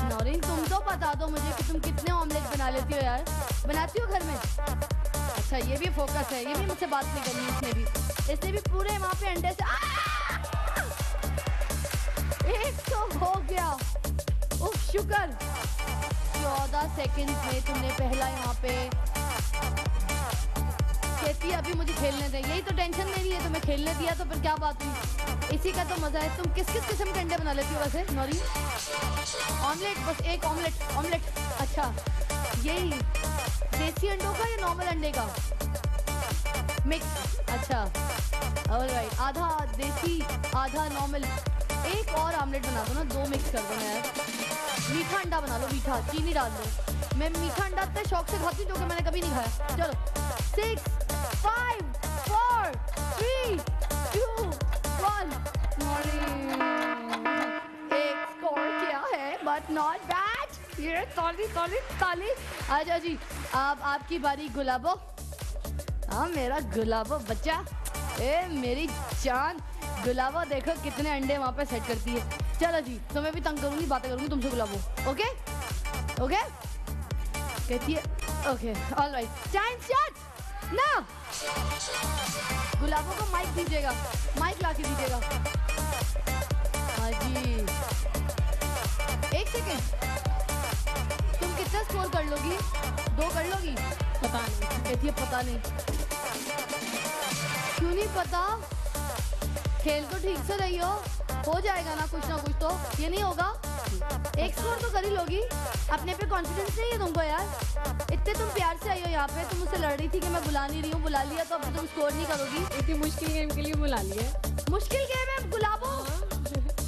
नौरीन तुम तो बता दो मुझे कि तुम कितने ऑमलेट बना लेती हो यार? बनाती हो घर में? अच्छा, ये भी फोकस है। ये भी मुझसे बात नहीं करनी। इसने भी पूरे वहाँ पे अंडे से एक तो हो गया। उफ, शुक्र। 14 सेकंड में तुमने पहला यहाँ पे। कहती है अभी मुझे खेलने दे। यही तो टेंशन नहीं है, तुम्हें खेलने दिया तो फिर क्या बात हुई? इसी का तो मजा है। तुम किस किस किस्म के अंडे बना लेती हो वैसे नौरी? ऑमलेट, बस एक ऑमलेट। अच्छा, यही देसी अंडों का या नॉर्मल अंडे का मिक्स? अच्छा, ऑलराइट, आधा देसी आधा नॉर्मल। एक और ऑमलेट बना दो ना, 2 मिक्स कर दो ना यार। मीठा अंडा बना लो, मीठा, चीनी डाल दो। मैं मीठा अंडा इतने शौक से खाती हूँ जो कि मैंने कभी नहीं खाया। चलो 6 5 4 3 2 1। एक स्कोर किया है बट नॉट बैड। ये ताली ताली ताली। आजा जी, अब आपकी बारी गुलाबो। हाँ मेरा गुलाबो बच्चा, ए मेरी जान गुलाबो, देखो कितने अंडे वहाँ पे सेट करती है। चलो जी, तुम्हें भी तंग करूंगी, बातें करूंगी तुमसे गुलाबो। ओके ओके कहती है okay alright time start now. गुलाबों को माइक दीजिएगा, माइक ला के दीजिएगा। हाँ जी 1 सेकेंड, तुम कितना स्कोर कर लोगी? 2 कर लोगी? पता नहीं। कहती है पता नहीं। क्यों नहीं पता? खेल तो ठीक से रही हो जाएगा ना कुछ तो। ये नहीं होगा? 1 स्कोर तो कर ही लोगी। अपने पे कॉन्फिडेंस नहीं है तुमको यार? इतने तुम प्यार से आई हो यहाँ पे, तुम मुझसे लड़ रही थी कि मैं बुला नहीं रही हूँ, बुला लिया तो अब तुम स्कोर नहीं करोगी। इतनी मुश्किल गेम के लिए बुला लिया। मुश्किल गेम है गुलाबो।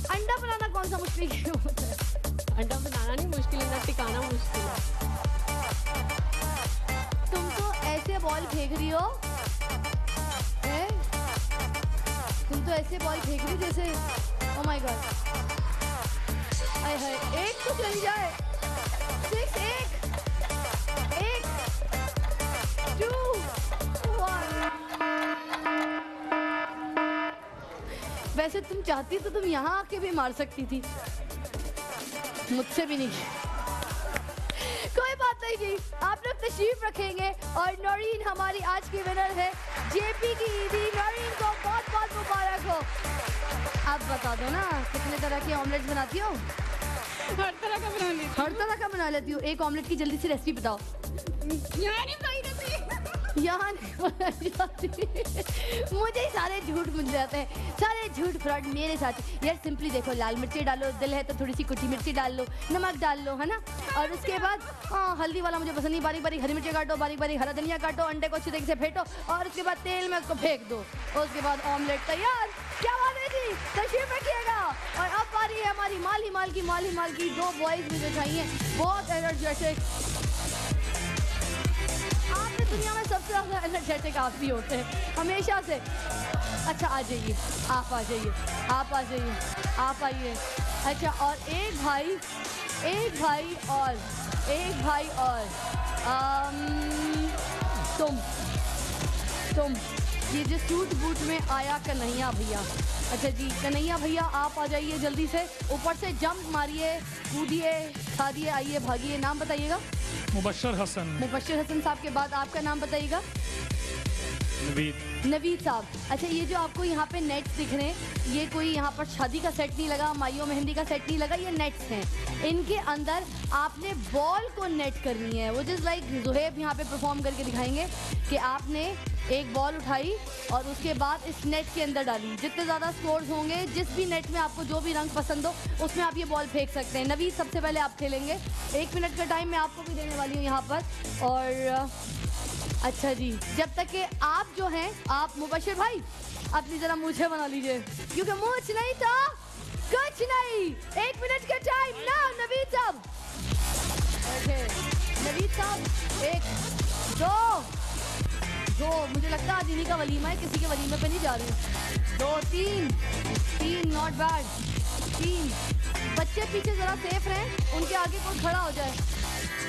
अंडा बनाना कौन सा मुश्किल गेम होता है? अंडा बनाना नहीं मुश्किल, अंडा टिकाना मुश्किल है। तुम तो ऐसे बॉल फेंक रही हो, तुम तो ऐसे बॉल फेंक रही जैसे ओ माय गॉड। हाय हाय 1 तो चली जाए। 6 1 2 1। वैसे तुम चाहती तो तुम यहाँ आके भी मार सकती थी, मुझसे भी नहीं। कोई बात नहीं जी, आप लोग तशरीफ रखेंगे। और नौरीन हमारी आज की विनर है जेपी की ईदी। नौरीन को बहुत बहुत मुबारक हो। आप बता दो ना कितने तरह के ऑमलेट बनाती हो? हर तरह का बना लेती हूँ। हर तरह का बना लेती हूँ। एक ऑमलेट की जल्दी से रेसिपी बताओ। यहाँ नहीं बताई रहती। यहाँ नहीं जाती। मुझे ही सारे झूठ मिल जाते हैं, सारे झूठ फ्रॉड मेरे साथ। यार सिंपली देखो, लाल मिर्ची डालो, दिल है तो थोड़ी सी कुटी मिर्ची डाल लो, नमक डाल लो, है ना। और उसके बाद हल्दी वाला मुझे पसंद नहीं, बारीक बारीक हरी मिर्ची काटो, बारीक बारीक हरा धनिया काटो, अंडे को अच्छी तरीके से फेंटो और उसके बाद तेल में उसको फेंक दो। उसके बाद ऑमलेट तैयार। क्या बात है जी, तशरीफ रखिएगा। और अब आ रही है हमारी माल की 2 बॉयज मुझे चाहिए, बहुत एनर्जेटिक। आपने दुनिया में सबसे ज़्यादा एनर्जेटिक आप भी होते हैं हमेशा से। अच्छा आ जाइए, आप आ जाइए, आप आ जाइए, आप आइए। अच्छा और एक भाई और तुम ये जो सूट बूट में आया कन्हैया भैया। अच्छा जी कन्हैया भैया आप आ जाइए जल्दी से, ऊपर से जंप मारिए, कूदिए, खा दिए, आइए भागिए। नाम बताइएगा? मुबश्शिर हसन साहब के बाद आपका नाम बताइएगा? नवीद साहब। अच्छा ये जो आपको यहाँ पे नेट्स दिख रहे हैं, ये कोई यहाँ पर शादी का सेट नहीं लगा, माइयो मेहंदी का सेट नहीं लगा, ये नेट्स हैं। इनके अंदर आपने बॉल को नेट करनी है। वो जस्ट लाइक जुहेब यहाँ पे परफॉर्म करके दिखाएंगे कि आपने एक बॉल उठाई और उसके बाद इस नेट के अंदर डाली। जितने ज़्यादा स्कोर्स होंगे, जिस भी नेट में आपको जो भी रंग पसंद हो उसमें आप ये बॉल फेंक सकते हैं। नवीद सबसे पहले आप खेलेंगे। 1 मिनट का टाइम मैं आपको भी देने वाली हूँ यहाँ पर। और अच्छा जी, जब तक कि आप जो हैं, आप मुबश्शिर भाई अपनी जरा मूछें बना लीजिए, क्योंकि मूछ नहीं था कुछ नहीं। 1 मिनट का टाइम ना नवीद साहब। ओके नवीद साहब 1 2 मुझे लगता है आज इन्हीं का वलीमा है, किसी के वलीमे पे नहीं जा रही हूँ। 2 3 नॉट बैड। 3 बच्चे पीछे जरा सेफ रहें, उनके आगे कोई खड़ा हो जाए।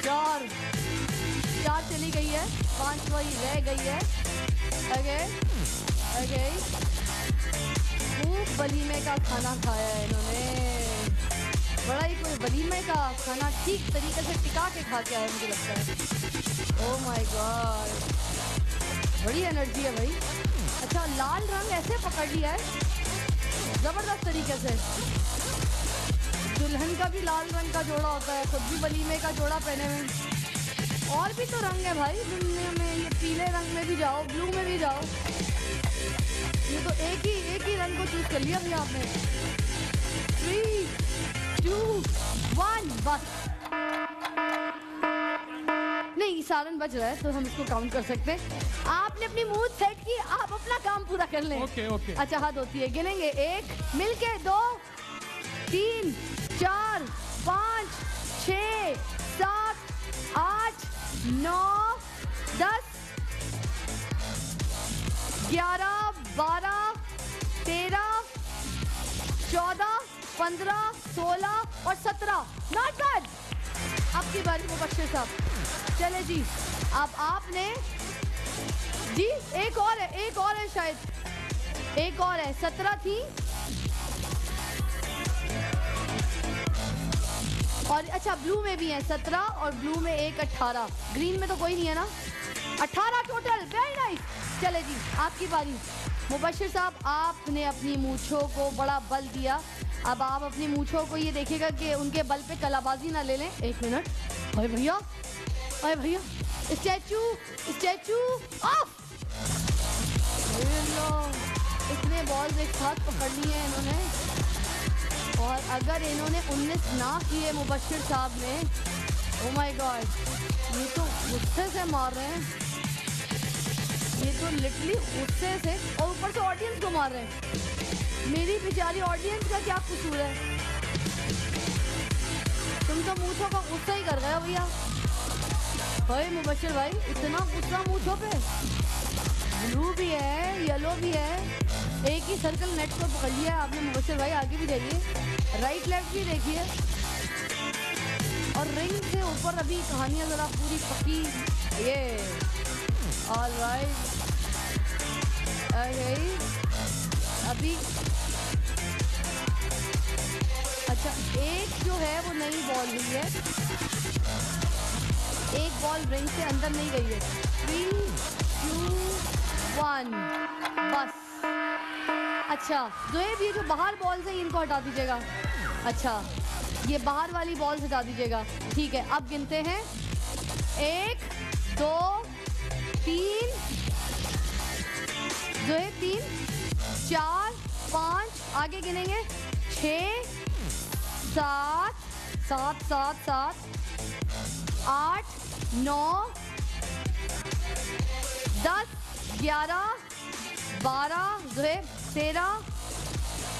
4 चली गई है, 5 वही रह गई है। ओके खूब वलीमे का खाना खाया है इन्होंने, बड़ा ही कोई वलीमे का खाना ठीक तरीके से टिका के खा के आया मुझे लगता है। ओह माय गॉड बड़ी एनर्जी है भाई। अच्छा लाल रंग ऐसे पकड़ लिया है जबरदस्त तरीके से। दुल्हन का भी लाल रंग का जोड़ा होता है, खुद भी वलीमे का जोड़ा पहने हुए। और भी तो रंग है भाई दुनिया में, ये पीले रंग में भी जाओ, ब्लू में भी जाओ। ये तो एक ही रंग को चूज कर लिया भैया आपने। 3 2 1 बस। नहीं सालन बज रहा है तो हम इसको काउंट कर सकते हैं। आपने अपनी मूड सेट की, आप अपना काम पूरा कर लें। ओके अच्छा हाथ होती है, गिनेंगे 1 मिलके 2 3 4 5 6 7 8 9 10 11 12 13 14 15 16 और 17। Not bad. आपकी बारी मुबश्शिर साहब। चले जी अब आपने जी एक और है शायद, एक और है। 17 थी, और अच्छा ब्लू में भी है 17 और ब्लू में एक 18, ग्रीन में तो कोई नहीं है ना, 18 टोटल। Very nice. चले जी आपकी बारी। मुबशिर साहब आपने अपनी मूंछों को बड़ा बल दिया, अब आप अपनी मूंछों को ये देखिएगा कि उनके बल पे कलाबाजी ना ले लें। एक मिनट। अरे भैया, अरे भैया, स्टैचू स्टैचू ऑफ। इतने बॉल्स एक साथ पकड़ लिए हैं इन्होंने, और अगर इन्होंने 19 ना किए मुबशिर साहब ने, ओ माय गॉड, ये तो गुस्से से मार रहे हैं, ये तो लिटरली गुस्से से, और ऊपर से ऑडियंस को मार रहे हैं। मेरी बेचारी ऑडियंस का क्या कसूर है? तुम तो मूंछों का गुस्सा ही कर गए हो भैया। भाई मुबशिर भाई, इतना गुस्सा मूंछों पे। ब्लू भी है, येलो भी है, एक ही सर्कल नेट को पकड़ लिया है आपने मुबशिर भाई। आगे भी देखिए, राइट लेफ्ट भी देखिए, और रिंग से ऊपर अभी कहानियां जरा पूरी पक्की। ये ऑलराइट, अभी अच्छा एक जो है वो नई बॉल हुई है, एक बॉल रिंग से अंदर नहीं गई है। 3, 2, 1 बस। अच्छा जोएब, ये जो बाहर बॉल्स है इनको हटा दीजिएगा। अच्छा ये बाहर वाली बॉल्स हटा दीजिएगा, ठीक है। अब गिनते हैं 1, 2, 3, जोएब 3, 4, 5, आगे गिनेंगे 6, 7, 7, 7, 7, 8, 9, 10, 11, 12, जोएब 13,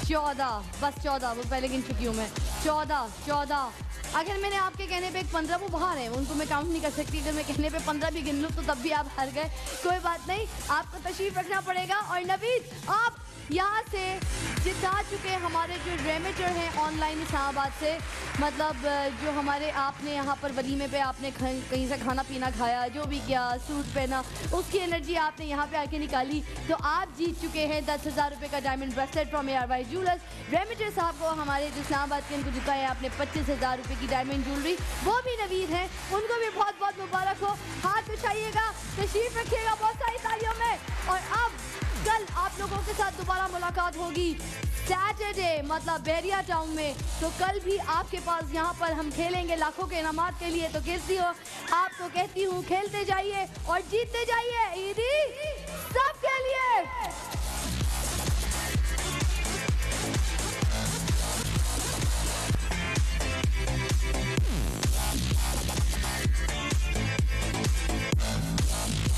14, बस 14, वो पहले गिन चुकी हूँ मैं। 14, अगर मैंने आपके कहने पे एक 15 वो बाहर है, उनको मैं काउंट नहीं कर सकती। अगर मैं कहने पे 15 भी गिन लूँ तो तब भी आप हार गए। कोई बात नहीं, आपको तशरीफ रखना पड़ेगा। और नवीद, आप यहाँ से जिता चुके हमारे जो रेमेटर हैं ऑनलाइन इस्लामाबाद से, मतलब जो हमारे आपने यहाँ पर वलीमे पे आपने कहीं से खाना पीना खाया, जो भी किया, सूट पहना, उसकी एनर्जी आपने यहाँ पे आके निकाली, तो आप जीत चुके हैं 10,000 रुपये का diamond bracelet from ARY jewellers. रेमेटर साहब को हमारे जो इस्लामाबाद के उनको जिताया आपने 25,000 रुपये की डायमंड ज्वेलरी, वो भी नवीद हैं, उनको भी बहुत बहुत मुबारक हो। हाथ उठाइएगा, तशरीफ रखिएगा बहुत सारी तालियों में। और अब कल आप लोगों के साथ दोबारा मुलाकात होगी सैटरडे, मतलब बैरिया टाउन में। तो कल भी आपके पास यहाँ पर हम खेलेंगे लाखों के इनामात के लिए। तो कहती हो, आपको कहती हूँ खेलते जाइए और जीतते जाइए। ईदी सब